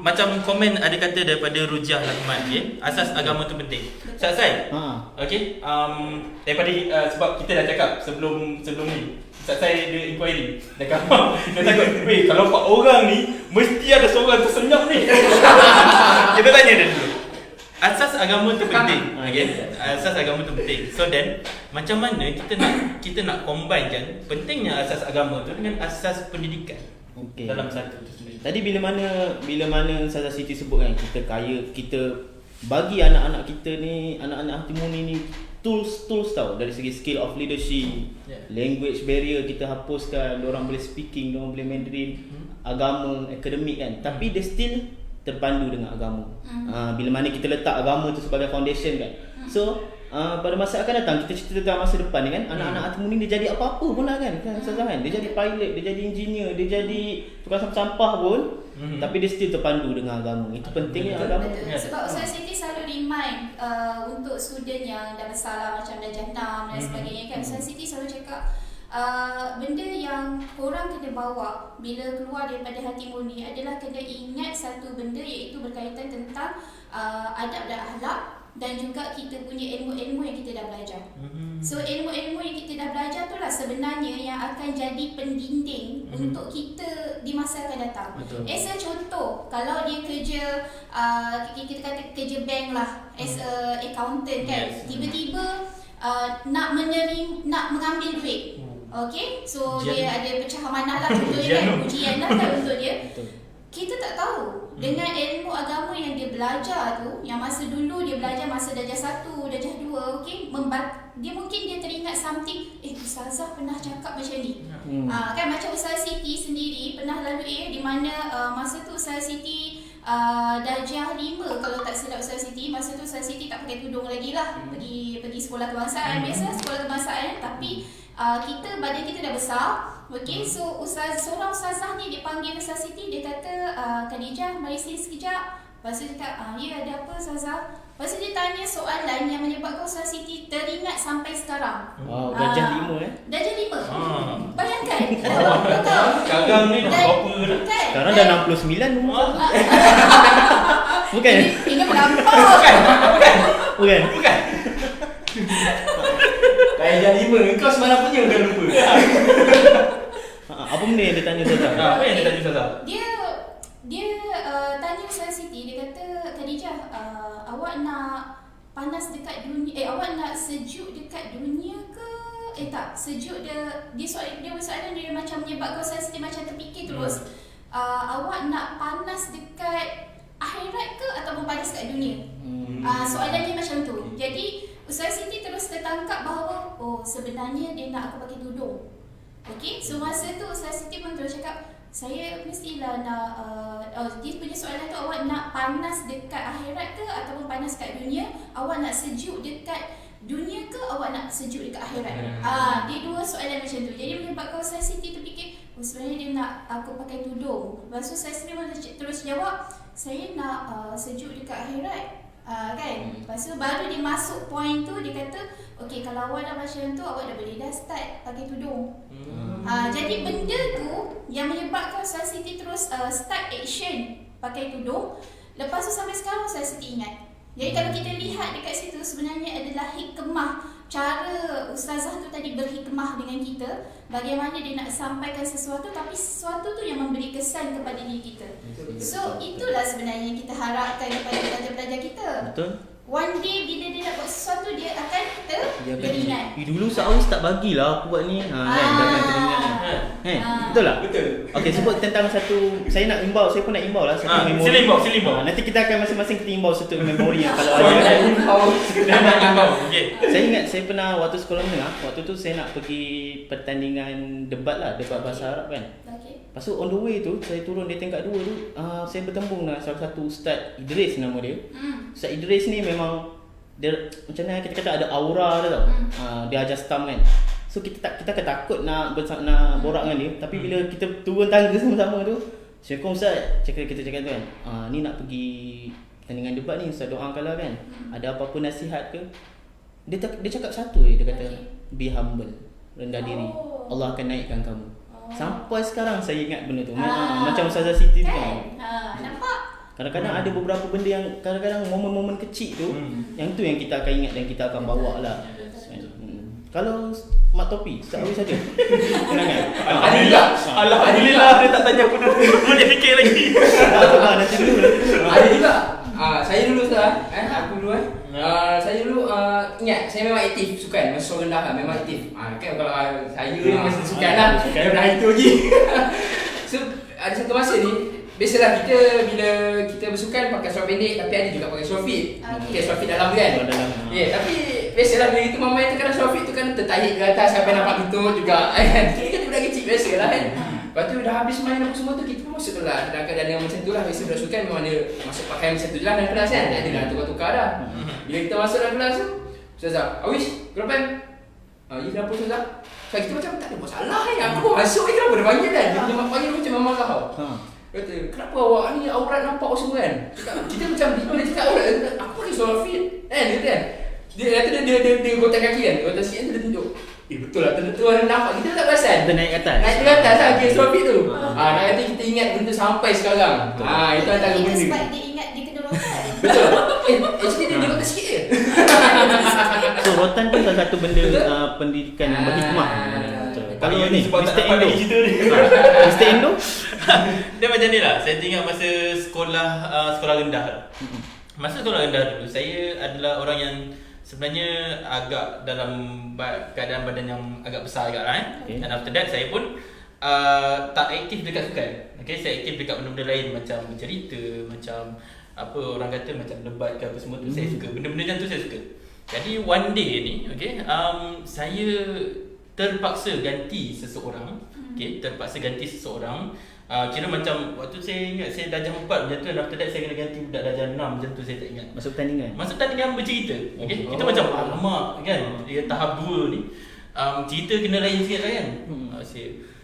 Macam komen ada kata daripada Rujiah Rahmat, asas agama tu penting. Ustaz Sai. Okey, daripada sebab kita dah cakap sebelum ni, Ustaz Sai dia inquiry. Dia takut, kalau 4 orang ni mesti ada seorang tersenyap ni. Kita tanya dia dulu. Asas agama tu penting. Asas agama tu penting. So then, macam mana kita nak combinekan pentingnya asas agama tu dengan asas pendidikan dalam satu tu sendiri. Tadi bila mana Ustazah Siti sebut kan, kita bagi anak-anak kita ni, anak-anak Hatimunin ni tools tau, dari segi skill of leadership, language barrier kita hapuskan, diorang boleh speaking, diorang boleh Mandarin, agama, akademik kan, tapi dia still terpandu dengan agama. Bila mana kita letak agama tu sebagai foundation kan. So pada masa akan datang kita cerita tentang masa depan ni kan, anak-anak Hatimunin dia jadi apa-apa pun lah kan, Ustazah kan. Dia jadi pilot, dia jadi engineer, dia jadi tukang sampah pun, tapi dia still terpandu dengan agama. Itu pentingnya agama. Sebab Ustaz Siti selalu remind untuk student yang dah besar lah, macam dah jandam dan sebagainya kan, Ustaz Siti selalu cakap benda yang korang kena bawa bila keluar daripada Hatimunin adalah kena ingat satu benda, iaitu berkaitan tentang adab dan akhlak, dan juga kita punya ilmu-ilmu yang kita dah belajar. So ilmu-ilmu yang kita dah belajar tu lah sebenarnya yang akan jadi pendinding untuk kita di masa akan datang. As a contoh, kalau dia kerja kita kata kerja bank lah, as a accountant kan, tiba-tiba nak mengambil duit. Okay, so dia ada pecah amanah lah contohnya kan, ujian lah kan untuk dia. Kita tak tahu dengan ilmu agama yang dia belajar tu, yang masa dulu dia belajar masa darjah 1, darjah 2, okey, dia mungkin dia teringat something, Ustazah pernah cakap macam ni. Kan macam Ustaz Siti sendiri pernah lalui di mana masa tu Ustaz Siti darjah 5 kalau tak silap Ustaz Siti, masa tu Ustaz Siti tak pakai tudung lagi lah, pergi sekolah kebangsaan, biasa sekolah kebangsaan, tapi badan kita dah besar. Okey, so seorang ustazah ni dipanggil Ustaz Siti, dia kata, Khadijah, mari sini sekejap. Lepas tu dia kata, ya ada apa ustazah? Lepas tu dia tanya soalan yang menyebabkan Ustaz Siti teringat sampai sekarang. Darjah 5 Darjah 5. Bayangkan. Sekarang ni dah berapa dah? Sekarang dah 69 umur. Bukan? Ini melampau. Bukan. Darjah 5, kau semalam punya dah lupa. Apa benda yang dia tanya Ustazah? Apa yang dia tanya Ustazah? Dia tanya Ustaz Siti, dia kata, Khadijah, awak nak panas dekat dunia, awak nak sejuk dekat dunia ke? Tak, sejuk dia soalan dia macam menyebabkan Ustaz Siti macam terfikir terus. Awak nak panas dekat akhirat ke ataupun panas dekat dunia? Soalannya macam tu. Jadi Ustaz Siti terus tertangkap bahawa sebenarnya dia nak aku pakai tudung. Okey, so masa tu Ustaz Siti pun terus cakap, saya mestilah nak dia punya soalan tu, awak nak panas dekat akhirat ke ataupun panas kat dunia? Awak nak sejuk dekat dunia ke awak nak sejuk dekat akhirat? Dia dua soalan macam tu. Jadi menyebabkan saya Siti terfikir, sebenarnya dia nak aku pakai tudung. Lepas tu saya sendiri terus jawab, saya nak sejuk dekat akhirat. Kan? Lepas tu baru dia masuk point tu, dia kata okey, kalau awak dah macam tu, awak dah boleh dah start pakai tudung. Jadi benda tu yang menyebabkan saya Siti terus start action pakai tudung. Lepas tu sampai sekarang saya Siti ingat. Jadi kalau kita lihat dekat situ, sebenarnya adalah hikmah, cara ustazah tu tadi berhikmah dengan kita, bagaimana dia nak sampaikan sesuatu tapi sesuatu tu yang memberi kesan kepada diri kita. So itulah sebenarnya yang kita harapkan kepada pelajar-pelajar kita. Betul. One day bila dia nak buat sesuatu, dia akan teringat. Dulu Saus tak bagilah aku buat ni. Kan jangan teringat. Betul tak? Betul. Okey, sebut tentang satu, saya nak imbau, saya pun nak imbau lah satu memori. Sila imbau. Nanti kita akan masing-masing kita imbau satu memori yang kalau ada. Okey. Saya ingat saya pernah waktu sekolah menengah, waktu tu saya nak pergi pertandingan debat lah, debat bahasa Arab kan. Okey. Lepas tu on the way tu, saya turun di tingkat 2 tu, saya bertembung dengan salah satu Ustaz Idris nama dia. Ustaz Idris ni memang dia macam mana kita kata ada aura dia tau. Dia ajar stam kan. So kita takut nak borak dengan dia, tapi bila kita turun tangga sama-sama tu, Assalamualaikum Ustaz, kita cakap tu kan. Ni nak pergi pertandingan debat ni, Ustaz doakanlah kan. Ada apa-apa nasihat ke? Dia cakap satu je, dia kata be humble, rendah diri. Allah akan naikkan kamu. Sampai sekarang saya ingat benda tu. Macam Ustazah Siti tu kan. Nampak? Kadang-kadang ada beberapa benda yang kadang-kadang momen-momen kecil tu, yang tu yang kita akan ingat dan kita akan bawa lah. Kalau Mak Topi, Ustaz Awis ada? Kenangan? Alhamdulillah dia tak tanya aku dulu. Boleh fikir lagi. Nanti dulu. Ada juga. Saya dulu Ustaz, aku dulu saya dulu ingat saya memang aktif sukan masa sekolah rendah lah, memang aktif. Kan kalau saya ni masih sukan lah, dah itu lagi. So ada satu masa ni, biasalah kita bila kita bersukan pakai seluar pendek, tapi ada juga pakai seluar fit. Okay, seluar fit dalam kan. Tapi biasalah bila itu mama itu kadang seluar fit tu kan tertarik ke atas sampai nampak lutut juga kan. Kita budak kecil biasalah kan. Lepas tu dah habis main apa semua tu, kita pun masuk kelas. Dalam keadaan yang macam tu lah, biasa budak sukan memang dia masuk pakaian macam tu je lah dalam kelas kan. Tak ada dah tukar-tukar dah. Bila kita masuk dalam kelas tu, Ustazah, Awis, kenapa? Ya kenapa Ustazah? So kita macam tak ada masalah kan. Aku pun masuk kan, kenapa dia panggil kan. Dia panggil macam memang kau. Kata, kenapa awak ni aurat nampak semua kan? Kita macam dia cakap aurat, aku pakai seluar fit kan, dia kata kan. Dia kata dia gotak kaki kan, gotak sikit kan, dia tunjuk. Betul lah, tentu ada nampak, kita tak perasan. Kita naik ke atas. Naik ke atas lah, okay, seluar fit tu. Nanti kita ingat benda sampai sekarang. Itu antara benda. Sebab dia ingat dia kena rotan. Betul. Actually dia gotak sikit je. So rotan pun salah satu benda pendidikan yang berhikmah. Kalau ni Mr. Endo, Mr. Endo dia macam ni lah. Saya ingat masa sekolah rendah. Masa sekolah rendah dulu, saya adalah orang yang sebenarnya agak dalam keadaan badan yang agak besar agak lah Dan after that saya pun tak aktif dekat sukan. Okay, saya aktif dekat benda-benda lain macam bercerita, macam apa orang kata macam debat ke apa semua tu. Saya suka benda-benda macam tu, saya suka. Jadi one day ni, okay, saya terpaksa ganti seseorang. Okay, terpaksa ganti seseorang. Kira macam waktu saya ingat saya darjah 4 macam tu, dan after that saya kena ganti budak darjah 6 macam tu, saya tak ingat. masuk pertandingan. Masuk pertandingan bercerita. Okay, kita macam alamak kan, dia tahap 2 ni. Cerita kena lain sikit lah kan.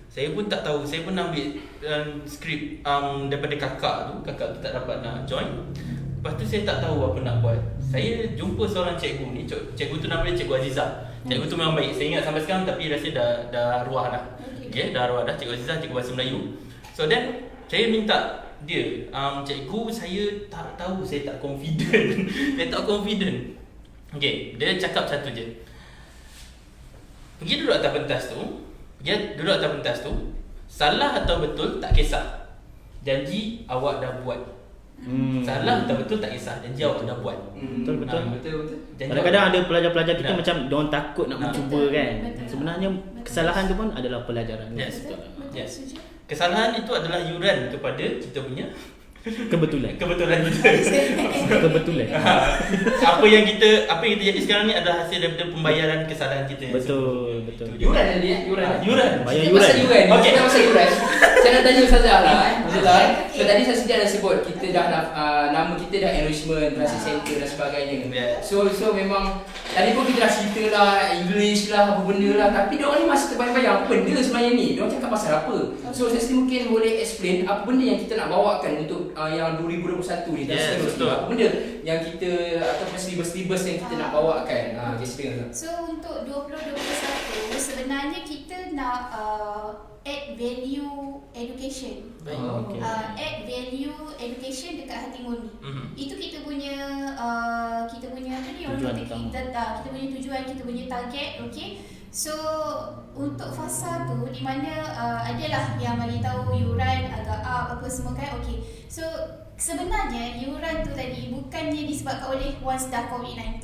Saya pun tak tahu, saya pun ambil skrip daripada kakak tu tak dapat nak join. Lepas tu saya tak tahu apa nak buat. Saya jumpa seorang cikgu ni, cikgu tu nama dia Cikgu Azizah. Cikgu tu memang baik, saya ingat sampai sekarang, tapi rasa dah arwah dah. Okay, dah arwah dah. Cikgu Azizah, cikgu bahasa Melayu. So then saya minta dia, cikgu saya tak tahu, saya tak confident. Saya tak confident. Okay, dia cakap satu je. Pergi duduk atas pentas tu. Salah atau betul tak kisah. Janji awak dah buat. Salah atau betul tak kisah, janji awak dah buat. Betul. Janji Kadang-kadang ada pelajar-pelajar kita macam diorang takut nak mencuba kan. Sebenarnya kesalahan tu pun adalah pelajaran. Yes. Kesalahan itu adalah yuran kepada kita punya Kebetulan kita. Kebetulan. Apa yang kita jadi sekarang ni adalah hasil daripada pembayaran kesalahan kita. Betul. Yuran tadi Yuran. Yuran. Bayar Kita pasal yuran. Okay. Kita pasal yuran. Saya nak tanya Ustazah lah Ustazah. Okay. So tadi saya dah sebut kita dah nama kita dah enrichment, transit center dan sebagainya. So memang tadi pun kita dah cerita lah English lah apa benda lah, tapi dia orang ni masih terbayang-bayang apa benda sebenarnya ni. Dia orang cakap pasal apa? So saya sendiri mungkin boleh explain apa benda yang kita nak bawakan untuk yang 2021 ni dan seterusnya. Apa benda yang kita ataupun syllabus yang kita nak bawakan. Explain. So untuk 2021 sebenarnya kita nak add value education. Okay. Add value education dekat Hati Murni. Itu kita punya apa ni orang kata kita punya tujuan, kita punya target, okey. So untuk fasa tu di mana adalah yang bagi tahu yuran agak up apa semua kan. Okey. So sebenarnya yuran tu tadi bukannya disebabkan oleh once dah COVID-19.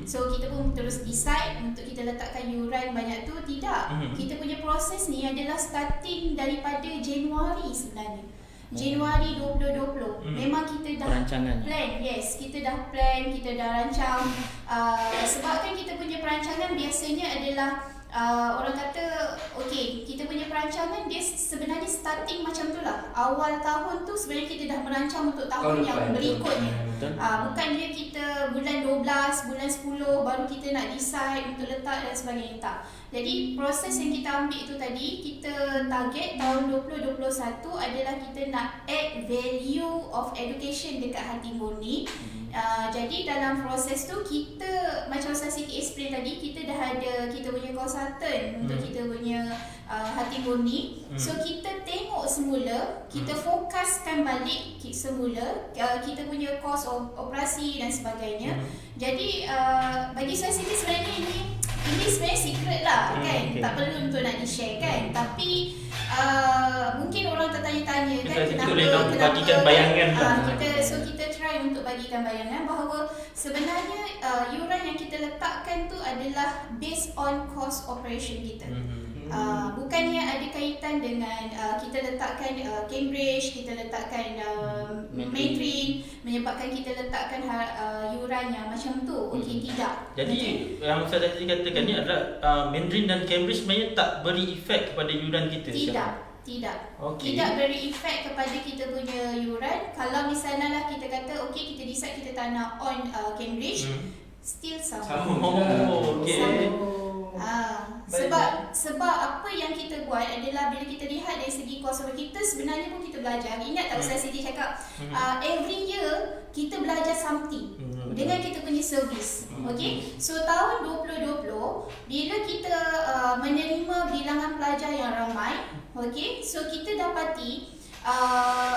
So kita pun terus decide untuk kita letakkan yuran banyak tu, tidak. Kita punya proses ni adalah starting daripada Januari sebenarnya. Januari 2020 memang kita dah plan. Yes, kita dah plan, kita dah rancang. Sebab kan kita punya perancangan biasanya adalah orang kata okey, kita punya perancangan dia sebenarnya starting macam tu lah. Awal tahun tu sebenarnya kita dah merancang untuk tahun yang berikutnya. Bukan dia kita bulan 12, bulan 10 baru kita nak decide untuk letak dan sebagainya, tak. Jadi proses yang kita ambil tu tadi, kita target tahun 2021 adalah kita nak add value of education dekat Hati Murni. Jadi dalam proses tu kita macam Ustaz Siti explain tadi, kita dah ada kita punya consultant untuk kita punya Hati Murni. So kita tengok semula, kita fokuskan balik semula kita punya kos operasi dan sebagainya. Jadi bagi Ustaz Siti sebenarnya ini sebenarnya secret lah kan, tak perlu untuk nak di-share kan. Tapi mungkin orang tertanya-tanya kan kenapa bagikan bayangan kita try untuk bagikan bayangan bahawa sebenarnya yuran yang kita letakkan tu adalah based on cost operation kita. Bukannya ada kaitan dengan kita letakkan Cambridge, kita letakkan Mandarin menyebabkan kita letakkan yuran yang macam tu. Okey, tidak. Jadi yang saya tadi katakan ni adalah Mandarin dan Cambridge sebenarnya tak beri efek kepada yuran kita. Tidak. Okay. Tidak beri efek kepada kita punya yuran. Kalau misalnya lah kita kata okey, kita decide kita tak nak on Cambridge, still sama. Okey. Sebab apa yang kita buat adalah bila kita lihat dari segi kos kita sebenarnya pun kita belajar. Ingat tak Ustaz Siti cakap every year kita belajar something dengan kita punya servis. Okey. So tahun 2020 bila kita menerima bilangan pelajar yang ramai, okey, so kita dapati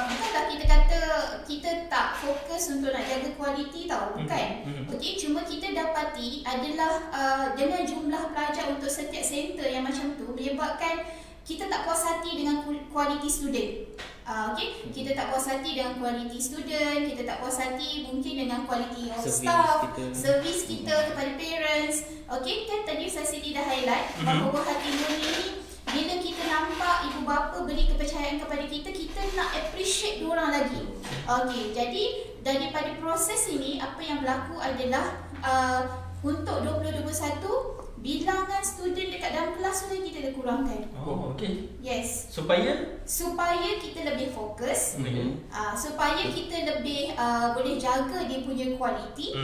bukanlah kita kata kita tak fokus untuk nak jaga kualiti tau, bukan. Okey, cuma kita dapati adalah dengan jumlah pelajar untuk setiap center yang macam tu menyebabkan kita tak puas hati dengan kualiti student. Okey, kita tak puas hati dengan kualiti student, kita tak puas hati mungkin dengan kualiti of staff, servis kita kepada parents. Okey, kan tadi Ustaz Siti dah highlight bahawa Hati Murni ni bila kita nampak ibu bapa beri kepercayaan kepada kita, kita nak appreciate diorang lagi. Okey, jadi daripada proses ini apa yang berlaku adalah untuk 2021 bilangan student dekat dalam kelas tu kita dah kurangkan. Okey. Yes. Supaya kita lebih fokus. Supaya kita lebih boleh jaga dia punya kualiti.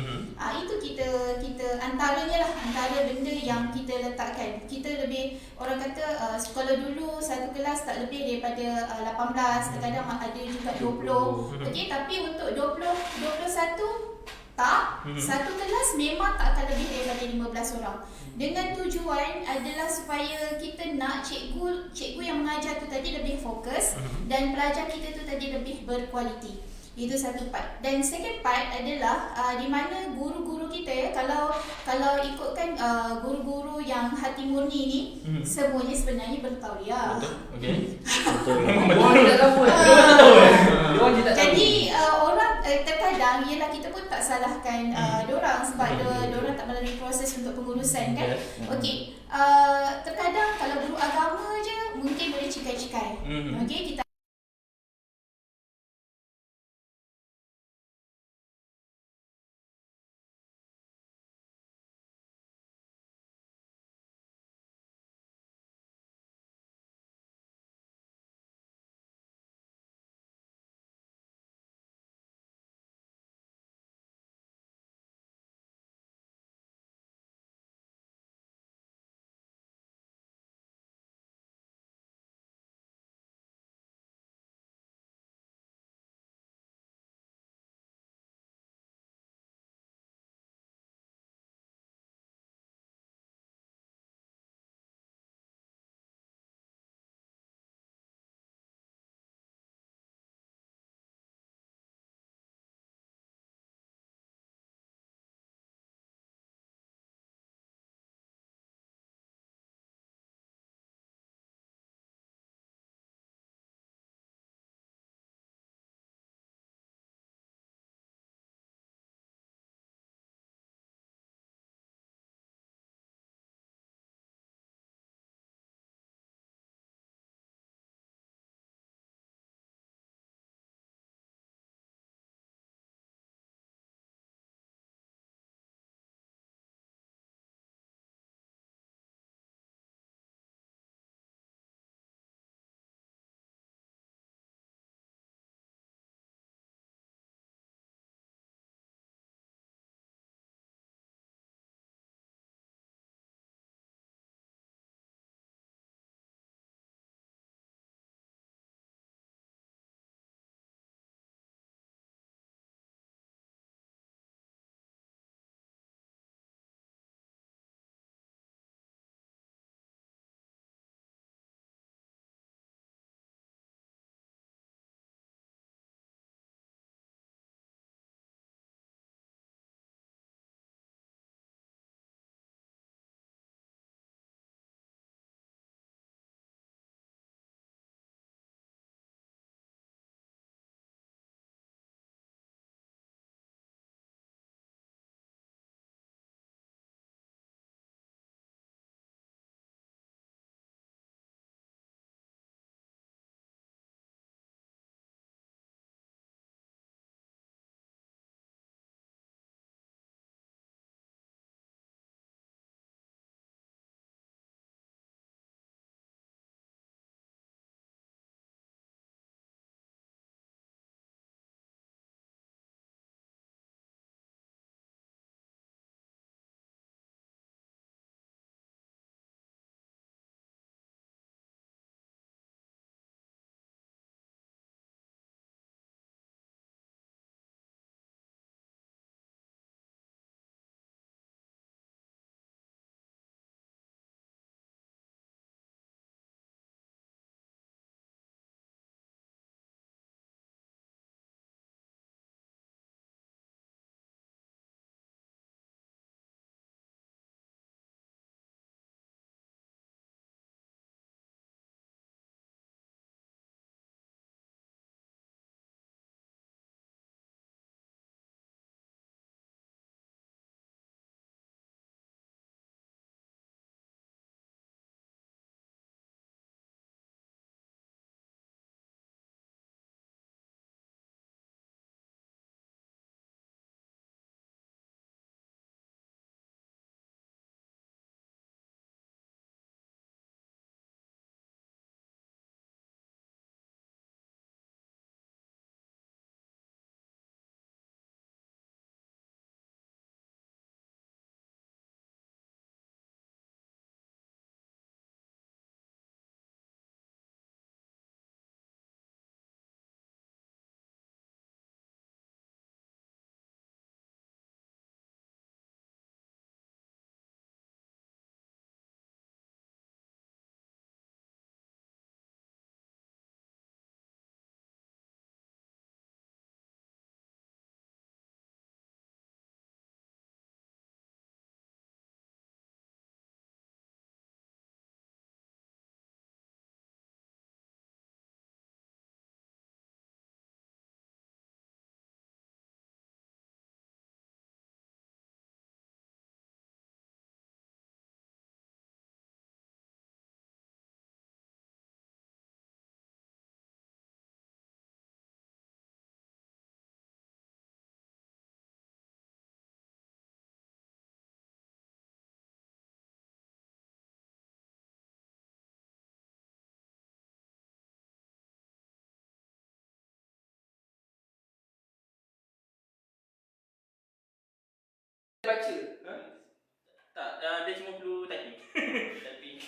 Itu kita antaranya lah, antara benda yang kita letakkan. Kita lebih, orang kata kalau dulu satu kelas tak lebih daripada 18, terkadang ada juga 20. Okey, tapi untuk 2021 tak, satu kelas memang tak akan lebih daripada 15 orang. Dengan tujuan adalah supaya kita nak cikgu yang mengajar tu tadi lebih fokus dan pelajar kita tu tadi lebih berkualiti. Itu satu part. Dan second part adalah di mana guru-guru kita ya, kalau ikutkan guru-guru yang Hati Murni ni semuanya sebenarnya bertauliah. betul. Okey. Orang tak tahu. Jadi orang terkadang ialah kita pun tak salahkan diorang sebab diorang tak melalui proses untuk pengurusan kan. Okey, terkadang kalau guru agama je mungkin boleh cikai-cikai. Okey, kita baca. Tak, dia cuma perlu typing. Typing.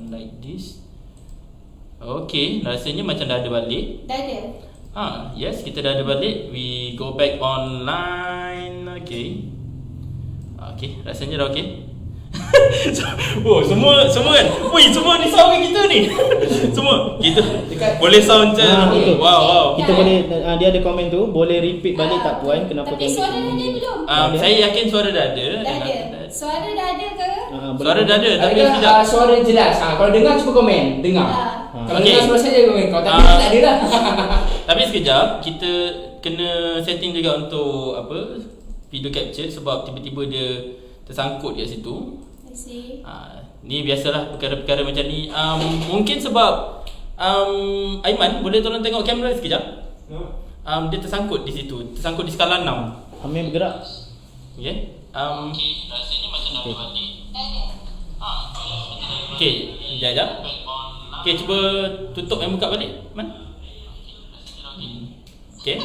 Like this. Okay, rasanya macam dah ada balik. Dah ada. Yes, kita dah ada balik. We go back online. Okay. Okay, rasanya dah okay. Oh, semua kan. Woi, semua ni sound kita ni. Semua. Kita boleh sound macam betul. wow. Kita boleh dia ada komen tu, boleh repeat balik tak puan kenapa Tapi suara dah ada belum? Saya yakin suara dah ada. Dah ada. Suara dah ada ke? Suara dah ada tapi Adakah sekejap. suara jelas? Kalau dengar cuba komen. Dengar. Kalau Okay. dengar suara saja komen. Kalau tak dengar tak ada lah. Tapi sekejap kita kena setting juga untuk apa? Video capture sebab tiba-tiba dia tersangkut kat situ. I see. Ni biasalah perkara-perkara macam ni. Mungkin sebab Aiman boleh tolong tengok kamera sekejap. Dia tersangkut di situ, tersangkut di skala 6. Amir bergerak. Okay. Rasanya macam dah balik. Okay, sekejap. Okay, cuba tutup yang buka balik. Man? Okay.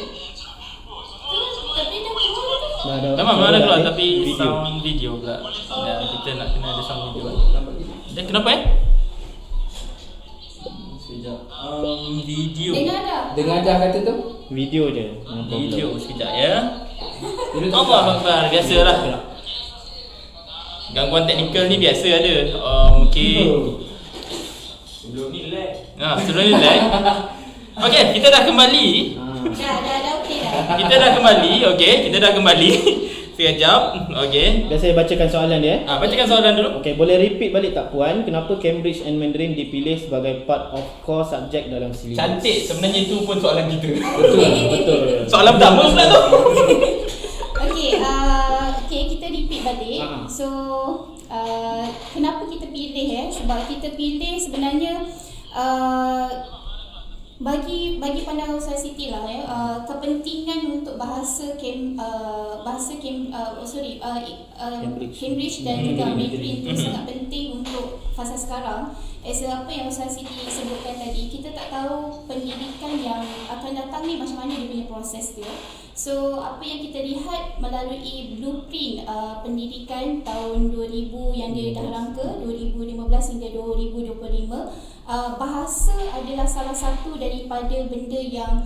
Tapi dah keluar tu. Memang dah keluar tapi sound video pula. Kita nak kena ada sound video. Dia kenapa sekejap. Video. Dengar dah. Dengar dah kata tu? Video je. Video sekejap ya. Allah Akbar, biasalah. Gangguan teknikal ni biasa ada. Okey. Sebelum ni lag. Sebelum ni lag. Okey, kita dah kembali. Dah okey dah. Kita dah kembali. Okey, kita dah kembali. Sekejap. Okey. Biasa saya bacakan soalan dia. Bacakan soalan dulu. Okey, boleh repeat balik tak puan? Kenapa Cambridge and Mandarin dipilih sebagai part of core subject dalam syllabus? Cantik, sebenarnya itu pun soalan kita. Betul. Soalan pertama pula tu. Okay, kita repeat balik. So, kenapa kita pilih sebab kita pilih sebenarnya bagi pandangan usaha Siti lah kepentingan untuk Cambridge dan juga Mandarin itu sangat penting untuk fasa sekarang. Apa yang usaha Siti sebutkan tadi, kita tak tahu pendidikan yang akan datang ni macam mana dia punya proses dia. So apa yang kita lihat melalui blueprint pendidikan tahun 2000 yang dia dah rangka 2015 hingga 2025, bahasa adalah salah satu daripada benda yang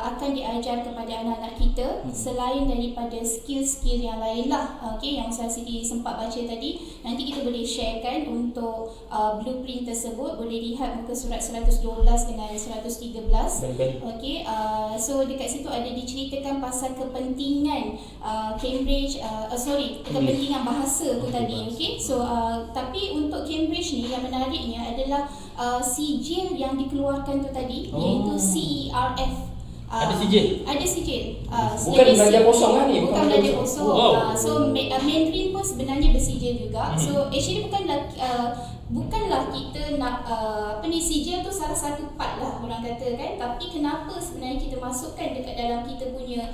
akan diajar kepada anak-anak kita selain daripada skill-skill yang lain lah. Yang saya Siti sempat baca tadi, nanti kita boleh sharekan untuk blueprint tersebut. Boleh lihat muka surat 112 dengan 113. So dekat situ ada diceritakan pasal kepentingan Cambridge, kepentingan bahasa tu tadi. So tapi untuk Cambridge ni yang menariknya adalah sijil yang dikeluarkan tu tadi, iaitu CERF. Ada sijil? Ada sijil. Bukan belajar kosong kan ni? Bukan belajar kosong. Wow. So Mandarin pun sebenarnya bersijil juga. So actually bukanlah kita nak sijil tu salah satu part lah orang kata kan, tapi kenapa sebenarnya kita masukkan dekat dalam kita punya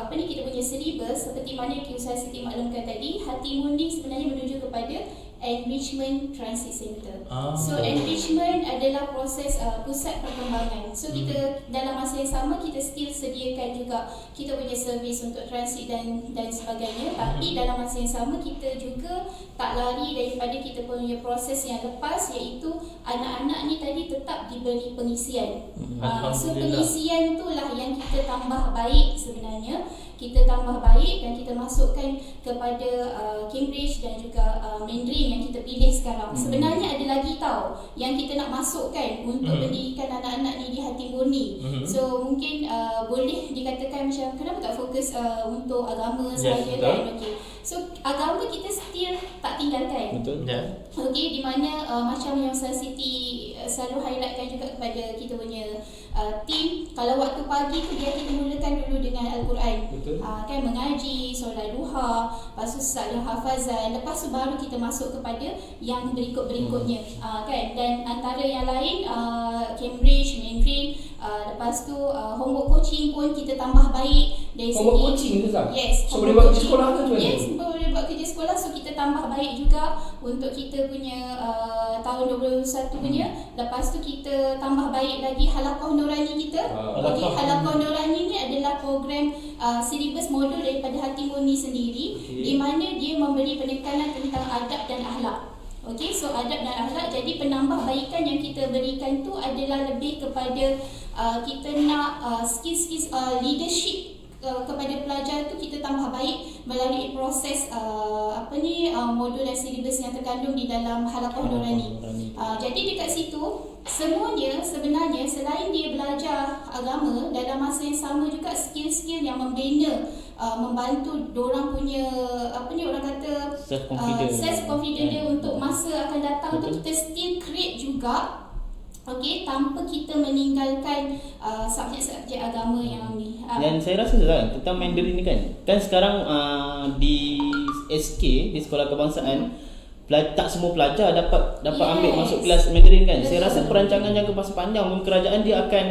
kita punya syllabus, seperti mana Usaha Siti maklumkan tadi, hati mundi sebenarnya menuju kepada Enrichment Transit Center. So enrichment adalah proses pusat perkembangan. So kita dalam masa yang sama kita still sediakan juga kita punya servis untuk transit dan sebagainya. Tapi dalam masa yang sama kita juga tak lari daripada kita punya proses yang lepas, iaitu anak-anak ni tadi tetap diberi pengisian. So pengisian itulah yang kita tambah baik sebenarnya. Kita tambah baik dan kita masukkan kepada Cambridge dan juga Mandarin yang kita pilih sekarang. Sebenarnya ada lagi tau yang kita nak masukkan untuk pendidikan anak-anak ni di Hati Murni. So mungkin boleh dikatakan macam kenapa tak fokus untuk agama sahaja kan? Okay. So agama kita still tak tinggalkan. Betul. Okay, di mana macam yang Ustaz Siti selalu highlightkan juga kepada kita punya team, kalau waktu pagi tu biar kita mulakan dulu dengan Al-Quran. Kan mengaji, solat duha, lepas tu salah hafazan, lepas tu baru kita masuk kepada yang berikut-berikutnya. Kan, dan antara yang lain Cambridge, Mandarin, lepas tu homework coaching pun kita tambah baik dari segi homework coaching tu tak? Yes, so boleh buat kerja sekolah ke tu? Yes, boleh buat kerja sekolah. So kita tambah baik juga untuk kita punya tahun 2021 punya. Lepas tu kita tambah baik lagi Halaqah Nurani kita. Okay, Halaqah Nurani ni adalah program silibus modul daripada Hati Murni sendiri, di mana dia memberi penekanan tentang adab dan akhlak. Okey, so adab dan akhlak. Jadi penambahbaikan yang kita berikan tu adalah lebih kepada kita nak skill-skill leadership kepada pelajar tu kita tambah baik melalui proses modul dan silibus yang terkandung di dalam Halaqah Nurani. Jadi dekat situ semuanya sebenarnya selain dia belajar agama, dalam masa yang sama juga skill-skill yang membina, membantu dorang punya orang kata self-confidence dia untuk masa akan datang tu kita still create juga. Okey, tanpa kita meninggalkan subjek-subjek agama yang ni. Dan saya rasa kan tentang Mandarin ni kan sekarang di SK, di Sekolah Kebangsaan, tak semua pelajar dapat ambil masuk kelas Mandarin kan. Saya rasa perancangan jangka masa panjang kerajaan dia akan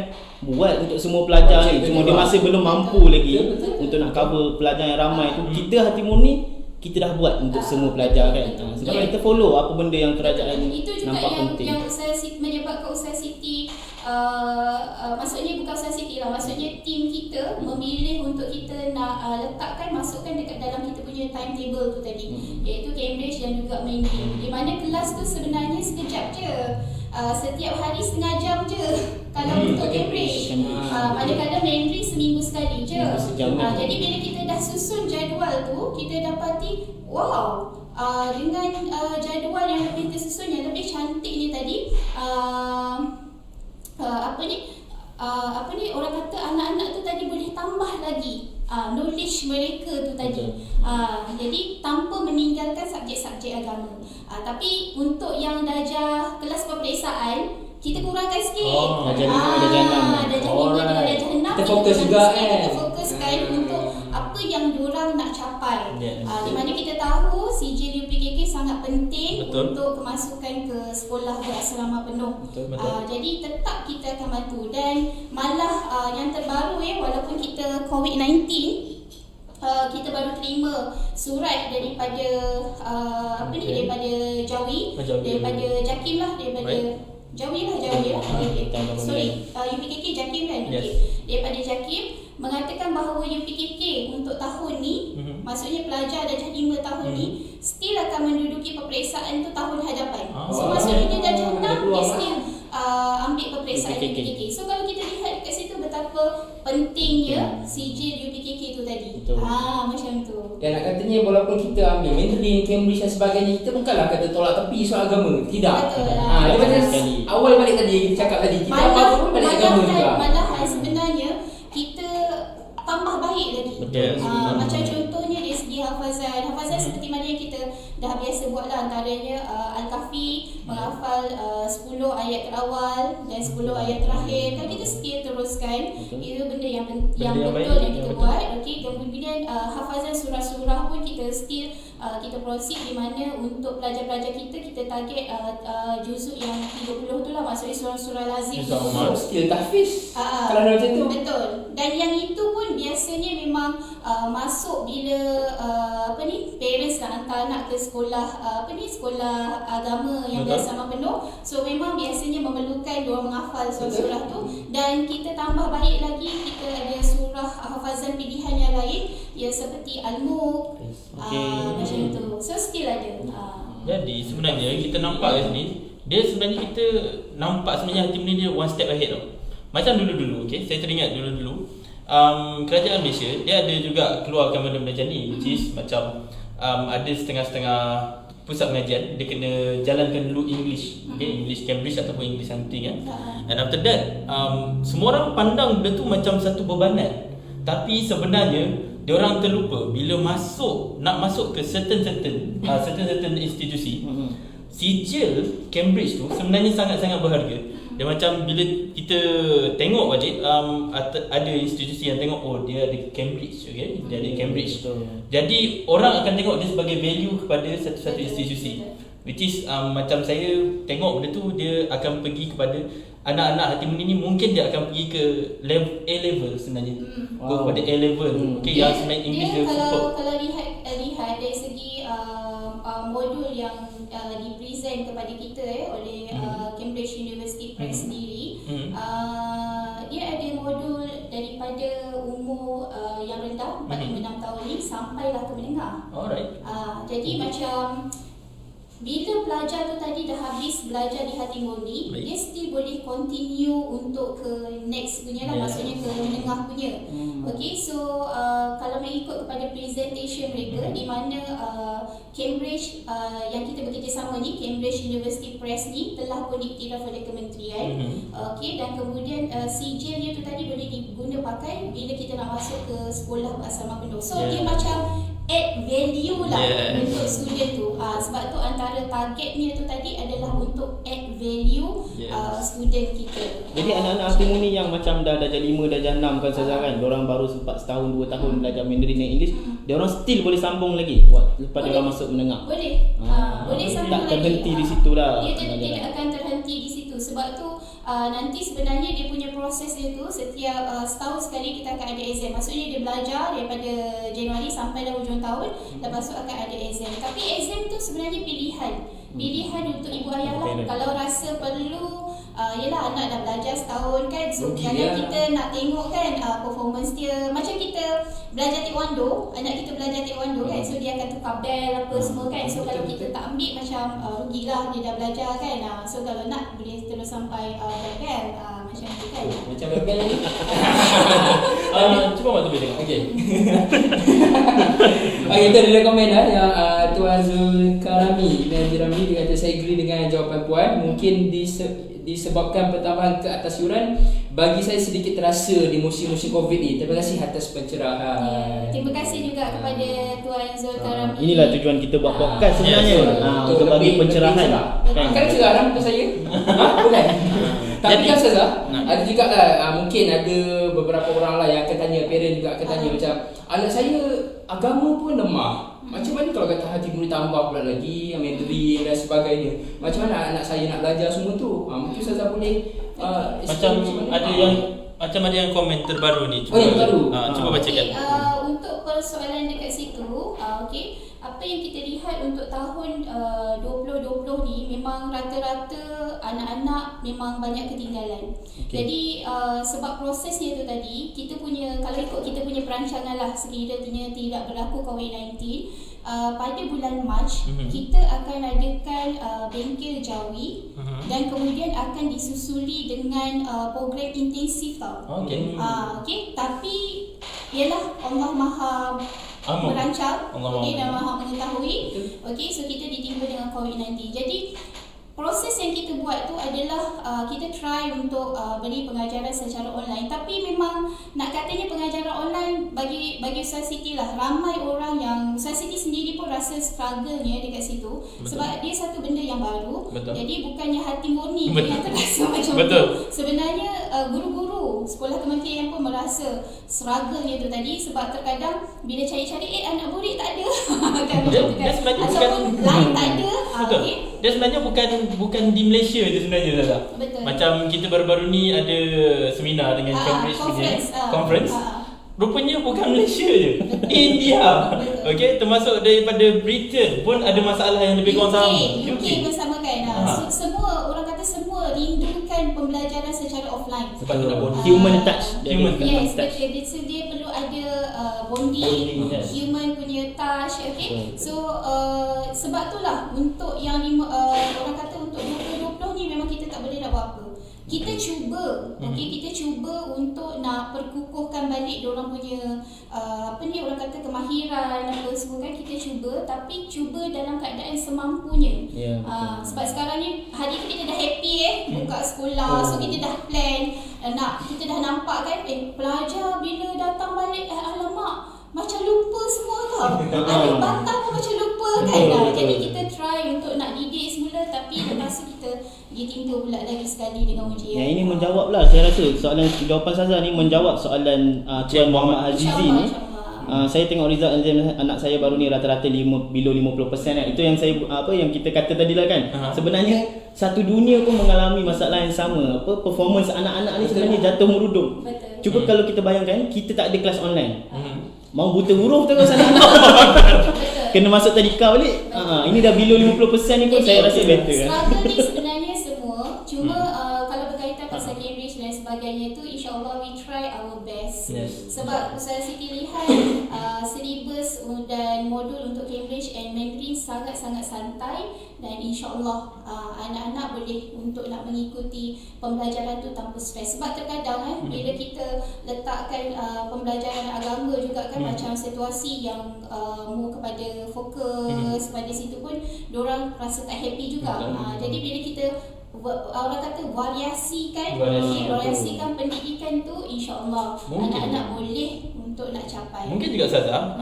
buat untuk semua pelajar ni. Cuma dia masih belum mampu lagi untuk nak cover pelajar yang ramai tu. Kita Hati Murni kita dah buat untuk semua pelajar kan. Sebab kita follow apa benda yang kerajaan nampak penting. Itu juga yang Ustaz Siti menyebabkan Ustaz Siti maksudnya bukan Ustaz Siti lah, maksudnya tim kita memilih untuk kita nak letakkan, masukkan dekat dalam kita punya timetable tu tadi, iaitu Cambridge dan juga Mandarin. Di mana kelas tu sebenarnya sekejap je. Setiap hari setengah jam je kalau untuk Cambridge. Kadang-kadang Mandarin seminggu sekali je. Jadi bila kita dah susun jadual tu, kita dapati wow, dengan jadual yang lebih tersusun, yang lebih cantik ni tadi, orang kata anak-anak tu tadi boleh tambah lagi knowledge mereka tu tadi. Jadi tanpa meninggalkan subjek-subjek agama. Tapi untuk yang darjah kelas peperiksaan kita kurangkan sikit. Darjah 5 dengan darjah 6 kita fokus juga kita fokuskan untuk apa yang diorang nak capai. Di mana kita tahu sijil UPKK sangat penting untuk kemasukan ke sekolah berasrama penuh. Jadi tetap kita akan bantu. Dan malah yang terbaru walaupun kita COVID-19, kita baru terima surat daripada daripada Jawi, daripada Jakim lah, daripada Jawi lah. Sorry, UPKK Jakim kan. Daripada Jakim mengatakan bahawa UPKK untuk tahun ni, maksudnya pelajar darjah 5 tahun ni still akan menduduki peperiksaan tu tahun hadapan. So maksudnya dia darjah 6 dia still ambil peperiksaan UPKK. So kalau kita lihat kat situ betapa pentingnya sijil UPKK tu tadi. Macam tu. Dan nak katanya walaupun kita ambil Mandarin, Cambridge dan sebagainya, kita bukanlah kata tolak tepi soal agama. Tidak. Dia macam awal balik tadi kita cakap tadi, kita apa pun balik agama juga. Malahan sebenarnya kita tambah baik lagi. Macam contohnya dari segi hafazan seperti mana yang kita dah biasa buat lah, antaranya Al-Kahfi, menghafal 10 ayat terawal dan 10 ayat terakhir. Kalau kita still teruskan, itu benda yang betul yang kita buat. Okey, kemudian hafazan surah-surah pun kita still kita proceed, di mana untuk pelajar-pelajar kita target juzuk yang 30 tu lah, maksudnya surah-surah lazim. Skill tahfiz. Kalau dah macam tu. Betul. Dan yang itu pun biasanya memang masuk bila parents nak hantar anak ke sekolah sekolah agama yang bersama penuh. So memang biasanya memerlukan diorang menghafal surah-surah tu, dan kita tambah baik lagi, kita ada surah hafazan pilihan yang lain ya, seperti Al-Mulk, macam tu. So still ada. Jadi sebenarnya kita nampak kat sini, dia sebenarnya kita nampak sebenarnya Hati Mulia dia one step ahead tau. Macam dulu-dulu, okay, saya teringat dulu-dulu kerajaan Malaysia dia ada juga keluarkan benda-benda macam ni, which is macam ada setengah-setengah pusat pengajian dia kena jalankan dulu English, okay, English Cambridge ataupun English something kan. And after that semua orang pandang benda tu macam satu bebanan, tapi sebenarnya diorang terlupa bila nak masuk ke certain institusi. Sijil Cambridge tu sebenarnya sangat-sangat berharga. Dia macam bila kita tengok balik ada institusi yang tengok, oh dia ada Cambridge, okay? Dia ada Cambridge. Jadi orang akan tengok dia sebagai value kepada satu institusi. Which is macam saya tengok benda tu, dia akan pergi kepada anak-anak Hati Mulia ni, mungkin dia akan pergi ke level A level sebenarnya. Go kepada A level. Okay, yang sebenarnya English dia support. Kalau lihat dari segi modul yang dipresent kepada kita oleh Cambridge University Press sendiri, dia ada modul daripada umur yang rendah 46 tahun ni sampailah ke menengah. Alright. Jadi macam bila pelajar tu tadi dah habis belajar di Hati Mulia, dia still boleh continue untuk ke next punya lah, maksudnya ke menengah punya. Okay, so kalau mengikut kepada presentation mereka, di mana Cambridge yang kita bekerjasama ni, Cambridge University Press ni telah pun diiktiraf oleh kementerian. Okay, dan kemudian sijil dia tu tadi boleh diguna pakai bila kita nak masuk ke sekolah bersama penuh. So dia macam add value lah untuk student tu. Sebab tu antara targetnya tu tadi adalah untuk add value student kita. Jadi anak-anak Hati Mulia yang macam dah darjah 5, darjah 6 kan Ustazah kan, diorang baru sempat setahun 2 tahun belajar Mandarin dan English, diorang still boleh sambung lagi lepas diorang masuk menengah. Boleh. Boleh sambung lagi. Tak terhenti di situ lah. Dia tidak akan terhenti di situ. Sebab tu nanti sebenarnya dia punya proses dia tu setiap setahun sekali kita akan ada exam. Maksudnya dia belajar daripada Januari sampai dah hujung tahun, lepas tu akan ada exam. Tapi exam tu sebenarnya pilihan untuk ibu ayah lah. Kalau rasa perlu, yelah anak dah belajar setahun kan, so kadang kita nak tengok kan performance dia. Macam kita belajar taekwondo, anak kita belajar taekwondo kan, so dia akan tukar bel apa semua kan. So kalau kita tak ambil macam rugilah dia dah belajar kan. So kalau nak boleh terus sampai bel macam tu kan. Macam bel ni. Cuba Mak Tepi tengok. Okay. Itu ada komen yang Tuan Zulkarami Najrami, dia kata saya agree dengan jawapan puan. Mungkin disebabkan pertambahan ke atas yuran bagi saya sedikit terasa di musim-musim Covid ni. Terima kasih atas pencerahan. Terima kasih juga kepada Tuan Zulkarami. Inilah tujuan kita buat podcast sebenarnya. Untuk bagi pencerahan. Kan cerah dah untuk saya? Bukan. Tapi kan Ustazah, ada juga lah mungkin ada beberapa orang lah yang akan tanya, parent juga akan tanya macam, anak saya agama pun lemah, macam mana kalau kata Hati Mulia tambah pula lagi Mandarin dan sebagainya, macam mana anak saya nak belajar semua tu? Mungkin Ustazah boleh ada yang komen terbaru ni. Cuba, yang baru. Cuba bacakan. Untuk persoalan dekat situ, apa yang kita lihat untuk tahun 2020 ni, memang rata-rata anak-anak memang banyak ketinggalan. Jadi sebab prosesnya tu tadi, kita punya, kalau ikut kita punya perancangan lah, sekiranya tidak berlaku COVID-19, pada bulan Mac kita akan adakan bengkel jawi, dan kemudian akan disusuli dengan program intensif tau. Tapi ialah Allah Maha merancang, dan Maha mengetahui. So kita ditimpa dengan COVID-19. Jadi proses yang kita buat tu adalah kita try untuk beri pengajaran secara online, tapi memang nak katanya pengajaran online bagi Ustaz Siti lah, ramai orang yang Ustaz Siti sendiri pun rasa struggle-nya dekat situ. Betul. Sebab dia satu benda yang baru. Betul. Jadi bukannya hati murni yang terasa macam tu. Sebenarnya guru-guru sekolah kementerian pun merasa struggle-nya tu tadi, sebab terkadang bila cari-cari anak murid tak ada kan, ataupun lain tak ada. Betul. Okay. Dia sebenarnya bukan di Malaysia je sebenarnya Zaza. Betul. Macam kita baru-baru ni ada seminar dengan Cambridge conference. Rupanya bukan Malaysia je. India. Okey, termasuk daripada Britain pun ada masalah yang lebih kurang sama. UK bersama kan. Semua orang kata semua rindukan pembelajaran secara offline. Sebab tu nak human touch. Yes, betul. So dia perlu ada bonding, human punya touch. Okay. So sebab itulah untuk yang orang kata untuk 2020 ni memang kita tak boleh nak buat apa. Kita cuba, kita cuba untuk nak perkukuhkan balik diorang punya orang kata kemahiran apa semua kan, kita cuba, tapi cuba dalam keadaan semampunya. Sebab sekarang ni hari ni kita dah happy buka sekolah, so kita dah plan kita dah nampak kan pelajar bila datang balik alamak macam lupa semua tau. Adik bantah pun macam lupa kan. Jadi kita try untuk nak didik semula, tapi lepas tu kita ditimpa pula lagi sekali dengan ujian. Yang ini menjawab lah, saya rasa soalan jawapan Saza ni menjawab soalan Tuan Muhammad Azizi ni. Saya tengok result anak saya baru ni rata-rata below 50% kan. Itu yang saya yang kita kata tadi lah kan. Sebenarnya satu dunia pun mengalami masalah yang sama. Performance anak-anak ni sebenarnya jatuh merudum. Cuba kalau kita bayangkan kita tak ada kelas online. Mau buta huruf terus anak-anak. Kena masuk tadika balik. Ini dah below 50% ni pun saya rasa better kan. Struggle ni sebenarnya semua. Cuma kalau berkaitan pasal Cambridge dan sebagainya tu, insyaAllah we try our best. Sebab Ustaz Siti lihat syllabus dan modul untuk Cambridge and Mandarin sangat-sangat santai, dan insyaAllah anak-anak boleh untuk nak mengikuti pembelajaran tu tanpa stres. Sebab terkadang bila kita letakkan pembelajaran agama juga kan, macam situasi yang more kepada fokus pada situ pun diorang rasa tak happy juga. Jadi bila kita orang kata variasikan pendidikan tu, insyaAllah anak-anak boleh untuk nak capai. Mungkin juga Saza,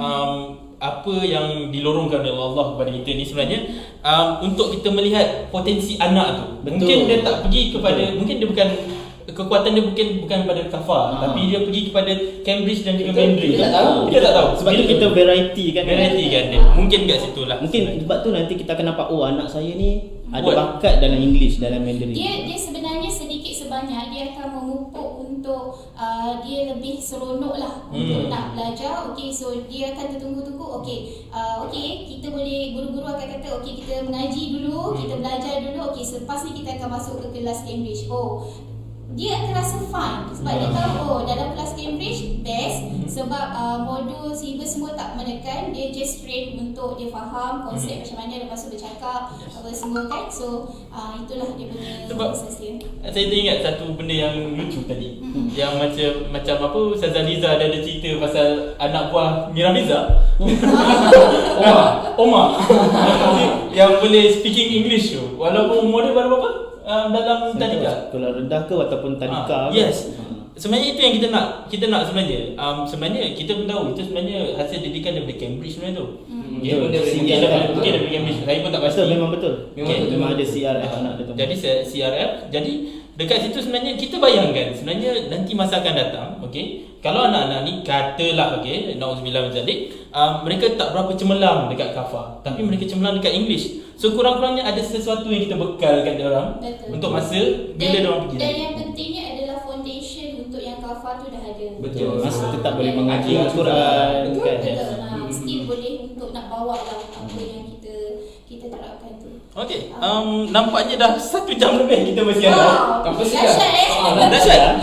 apa yang dilorongkan oleh Allah kepada kita ni sebenarnya untuk kita melihat potensi anak tu. Mungkin dia tak pergi kepada, mungkin dia bukan kekuatan dia bukan pada kafar, tapi dia pergi kepada Cambridge dan juga Mandarin. Kita tak tahu. Sebab tu kita variety kan dia. Mungkin kat situ lah. Mungkin sebab tu nanti kita akan nampak anak saya ni ada bakat dalam English, dalam Mandarin. Dia sebenarnya sedikit sebanyak dia akan memupuk untuk dia lebih seronok lah untuk nak belajar. Okay, so dia akan tertunggu-tunggu. Okay, kita boleh, guru-guru akan kata kita mengaji dulu, kita belajar dulu. Selepas ni kita akan masuk ke kelas Cambridge. Dia akan rasa fun sebab dia tahu dalam kelas Cambridge best, sebab modul syllabus semua tak menekan, dia just straight untuk dia faham konsep macam mana lepas tu bercakap apa semua kan. So itulah dia punya proses dia. Saya teringat satu benda yang lucu tadi, yang macam apa Ustazah Liza ada cerita pasal anak buah Miramiza. Omar yang boleh speaking English tu, walaupun umur dia baru berapa? Dalam tadika, sekolah rendah ke ataupun tadika. Yes. Sebenarnya itu yang kita nak sebenarnya. Sebenarnya kita pun tahu itu sebenarnya hasil didikan daripada Cambridge sebenarnya tu. Mungkin daripada Cambridge. Saya pun tak pasti. Memang betul. Memang ada CRF anak dia tu. Jadi CRF. Jadi dekat situ sebenarnya kita bayangkan sebenarnya nanti masa akan datang, kalau anak-anak ni katalah nauzubillah min zalik, mereka tak berapa cemerlang dekat kafar, tapi mereka cemerlang dekat English. So kurang-kurangnya ada sesuatu yang kita bekalkan dia orang untuk masa bila dia orang pergi. Dan yang pentingnya adalah foundation untuk yang kafar tu dah ada. Betul. Masih tetap boleh mengaji Al-Quran kan. Still boleh untuk nak bawa lah apa yang kita terapkan tu. Okey, nampaknya dah 1 jam lebih kita bersiaran. Dahsyat.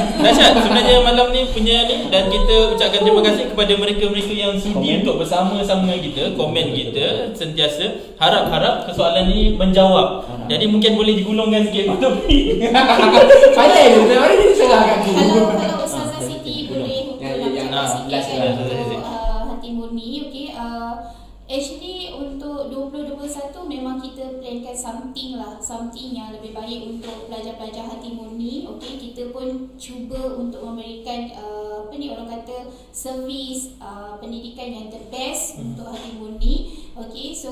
Sebenarnya malam ni punya ni, dan kita ucapkan terima kasih kepada mereka-mereka yang sudi untuk bersama-sama dengan kita, komen kita sentiasa. Harap persoalan ni menjawab. Jadi mungkin boleh digulungkan sikit tapi pandai tu, hari ni salah kaki. Kalau Ustazah Siti boleh untuk hati murni, actually untuk 2021 memang kita plan memberikan something yang lebih baik untuk pelajar-pelajar hati murni. Okey, kita pun cuba untuk memberikan orang kata servis pendidikan yang the best untuk hati murni. Okey, so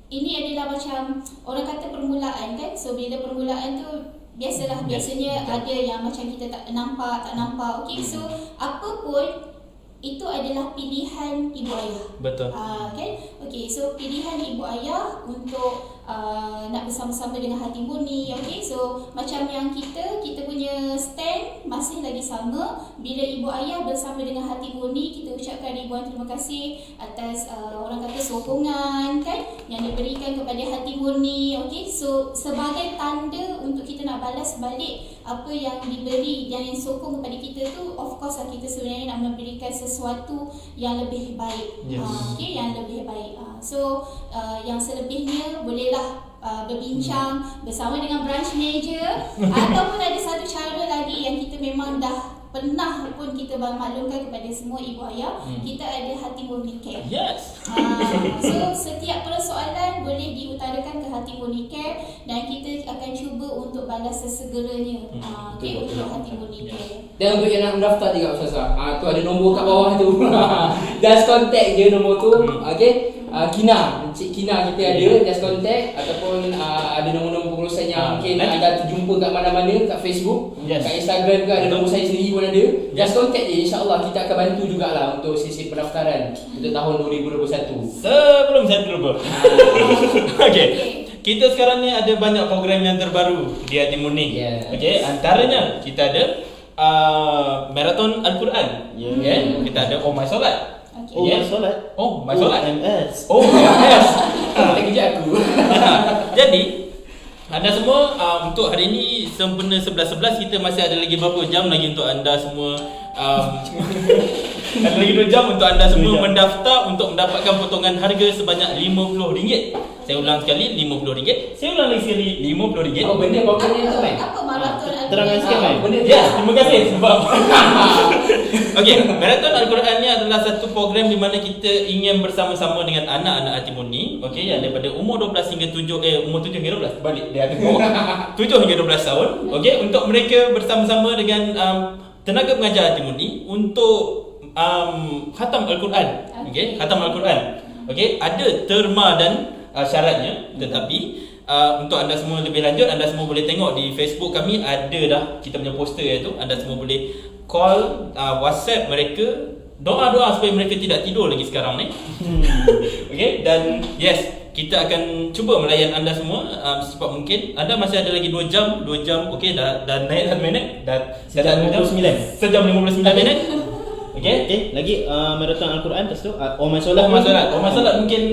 ini adalah macam orang kata permulaan kan. So bila permulaan tu biasanya ada yang macam kita tak nampak. Okey, so apa pun itu adalah pilihan ibu ayah. Betul. Kan? Okey, so pilihan ibu ayah untuk nak bersama-sama dengan hati murni. Okey, so macam yang kita punya stand masih lagi sama. Bila ibu ayah bersama dengan hati murni, kita ucapkan ribuan terima kasih atas orang kata sokongan kan yang diberikan kepada hati murni. Okey, so sebagai tanda untuk kita nak balas balik apa yang diberi, yang sokong kepada kita tu, of course kita sebenarnya nak memberikan sesuatu yang lebih baik. Yes. Okey, yang lebih baik. So yang selebihnya bolehlah berbincang bersama dengan branch manager ataupun ada satu cara lagi yang kita memang dah pernah pun kita maklumkan kepada semua ibu ayah, kita ada hati murni care. Yes. So setiap persoalan boleh diutarakan ke hati murni care dan kita akan cuba untuk balas sesegeranya. Okey, untuk hati murni care. Dan untuk yang nak mendaftar juga Ustazah, tu ada nombor kat bawah tu. Just contact je nombor tu. Okey. Encik Kina kita ada, just contact ataupun ada nombor-nombor perusahaan yang mungkin anda terjumpa kat mana-mana, kat Facebook, kat Instagram ke, ada nombor saya sendiri pun ada. Just contact je, insya-Allah kita akan bantu jugalah untuk sesi pendaftaran untuk tahun 2021. Sebelum saya terlupa. Okey. Kita sekarang ni ada banyak program yang terbaru di Hati Murni. Okey, antaranya kita ada Marathon Al-Quran. Kita ada Oh My Solat. My Solat. Oh, My Solat. MS. Oh, MS. Tak kerja aku. Jadi anda semua untuk hari ini sempena 11.11 kita masih ada lagi berapa jam lagi untuk anda semua ada lagi 2 jam untuk anda semua mendaftar untuk mendapatkan potongan harga sebanyak RM50. Saya ulang sekali, RM50. Saya ulang lagi sekali, RM50. Oh, benda program tu kan? Apa maraton Al-Quran? Terangkan sikit Mai. Ya, terima kasih sebab okey, Marathon Al-Quran ni adalah satu program di mana kita ingin bersama-sama dengan anak-anak Hati Murni, okey, yang daripada umur 12 hingga 7 umur 7 hingga 12 balik dia ada 7 hingga 12 tahun, okey, untuk mereka bersama-sama dengan tenaga pengajar Hati Murni untuk khatam Al-Quran. Okey, khatam Al-Quran. Okey, ada terma dan syaratnya, tetapi untuk anda semua lebih lanjut, anda semua boleh tengok di Facebook kami ada dah kita punya poster iaitu. Anda semua boleh call, WhatsApp mereka, doa-doa supaya mereka tidak tidur lagi sekarang ni. Okey, dan yes, kita akan cuba melayan anda semua secepat mungkin. Anda masih ada lagi 2 jam. Okey, dah naik 1 minit, dah Sejam 59. Sejam 59 minit. Okey, lagi Marathon Al-Quran lepas tu Oh My Solat. Oh My Solat mungkin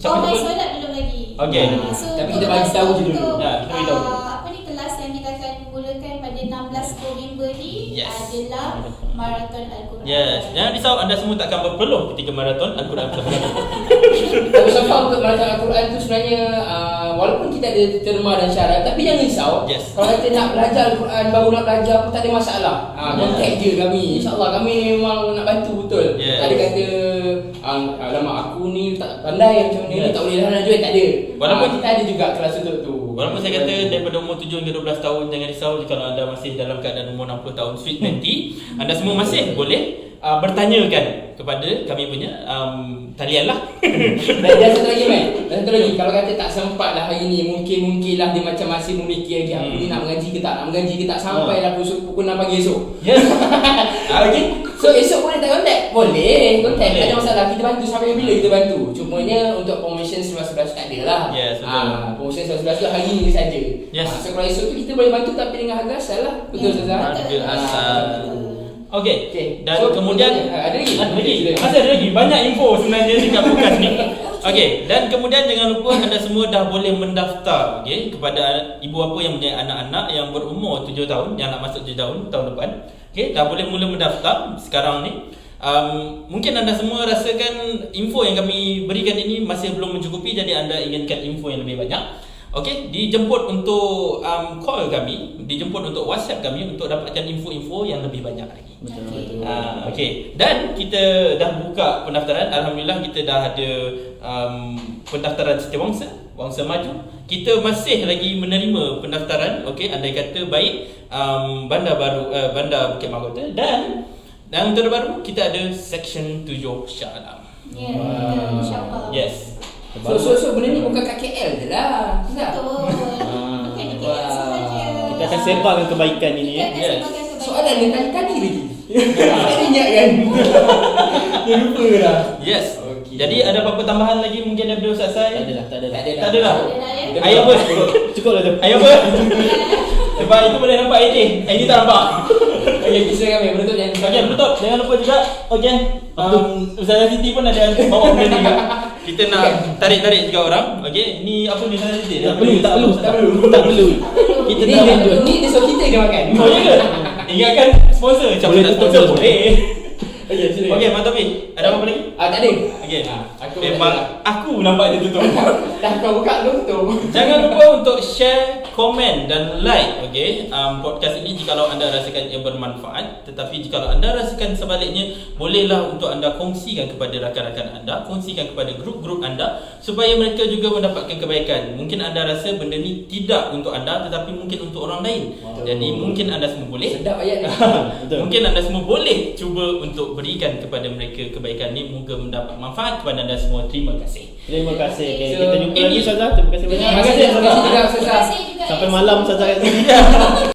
Oh My Solat belum lagi. Okey. Tapi kita bagi tahu je dulu. Kita bagi tahu. Kelas yang kita akan mulakan pada 16 November ni adalah Marathon Al-Quran. Yes, jangan risau, anda semua takkan berpeluh ketika marathon Al-Quran bersama. Tapi soal untuk Marathon Al-Quran tu sebenarnya walaupun kita ada terma dan syarat, tapi jangan risau. Kalau kita nak belajar Al-Quran, baru nak belajar pun tak ada masalah. Contact je kami. InsyaAllah kami memang nak bantu betul. Tak ada kata alamak aku ni tak pandai macam ni, tak boleh nak join, tak ada. Walaupun kita ada juga kelas untuk tu. Walaupun saya kata daripada umur 7 hingga 12 tahun, jangan risau kalau anda masih dalam keadaan umur 60 tahun sweet 20, anda semua masih boleh bertanyakan kepada kami punya talian lah. Dan satu lagi Mai, satu lagi, kalau kata tak sempat lah hari ni, mungkinlah dia macam masih memikir lagi aku ni nak mengaji ke tak, sampailah pukul 6 pagi esok. Okay. So esok boleh tak contact? Boleh contact, tak ada masalah, kita bantu sampai bila kita bantu. Cumanya untuk promotion 11-11 tak ada lah. Promotion 11-11 tu hari ni saja. So kalau esok tu kita boleh bantu tapi dengan harga asal lah. Betul Ustazah? Harga asal. Okey. Dan so, kemudian ada lagi. Masih ada lagi banyak info sebenarnya dekat podcast ni. Okey, dan kemudian jangan lupa anda semua dah boleh mendaftar, okey, kepada ibu bapa yang punya anak-anak yang berumur 7 tahun, yang nak masuk 7 tahun depan. Okey, dah boleh mula mendaftar sekarang ni. Mungkin anda semua rasakan info yang kami berikan ini masih belum mencukupi, jadi anda inginkan info yang lebih banyak. Okey, dijemput untuk call kami, dijemput untuk WhatsApp kami untuk dapatkan info-info yang lebih banyak lagi. Betul. Okey, dan kita dah buka pendaftaran. Alhamdulillah kita dah ada pendaftaran setiawangsa, wangsa maju. Kita masih lagi menerima pendaftaran. Okey, andai kata baik bandar baru, bandar Bukit Mahkota, dan yang terbaru kita ada Section 7 Shah Alam. Ya, insyaAllah. Yes. So benda ni bukan kat KL je lah. Tak? Betul. Bukan di KL sahaja. Kita akan sebarkan kebaikan ini Kita ya. akan Yes. sebarkan kebaikan. Soalan dia tadi lagi. Saya ingat kan. Dia lupa dah. Yes. Okey. Jadi ada apa-apa tambahan lagi mungkin daripada Ustaz Sai? Tak ada dah. Tak ada lah. Ada, Ayat apa? Cukup lah tu. Ayat apa? Sebab itu boleh nampak AJ. Ini tak nampak. Okey, kita kami menutup yang Okey, betul. Jangan lupa juga. Okey. Ustazah Siti pun ada bawa benda ni juga. Kita nak tarik-tarik juga orang. Okey, ni apa ni Ustazah Siti? Tak perlu. Kita Ini dah lanjut. ni dia suruh kita ke makan? Oh, ya ke? Ingatkan sponsor. Macam Boleh tak tutup sponsor dulu. boleh. Okey, sila. Okey, Mak Taufik. Ada apa-apa lagi? Tak ada. Okey. Aku Memang aku nampak dia tutup. dah kau buka tutup. Jangan lupa untuk share, komen dan like podcast ini jikalau anda rasakan ia bermanfaat. Tetapi jikalau anda rasakan sebaliknya, bolehlah untuk anda kongsikan kepada rakan-rakan anda, kongsikan kepada grup-grup anda supaya mereka juga mendapatkan kebaikan. Mungkin anda rasa benda ni tidak untuk anda tetapi mungkin untuk orang lain. Jadi mungkin anda semua boleh. Sedap ayat ni. Betul. Mungkin anda semua boleh cuba untuk berikan kepada mereka kebaikan ni. Moga mendapat manfaat kepada anda semua. Terima kasih. Terima kasih. Okay, So, kita jumpa ini- lagi Ustazah. Terima kasih banyak. Terima kasih juga Terima Ustazah. kasih juga. Sampai malam Ustazah kat sini.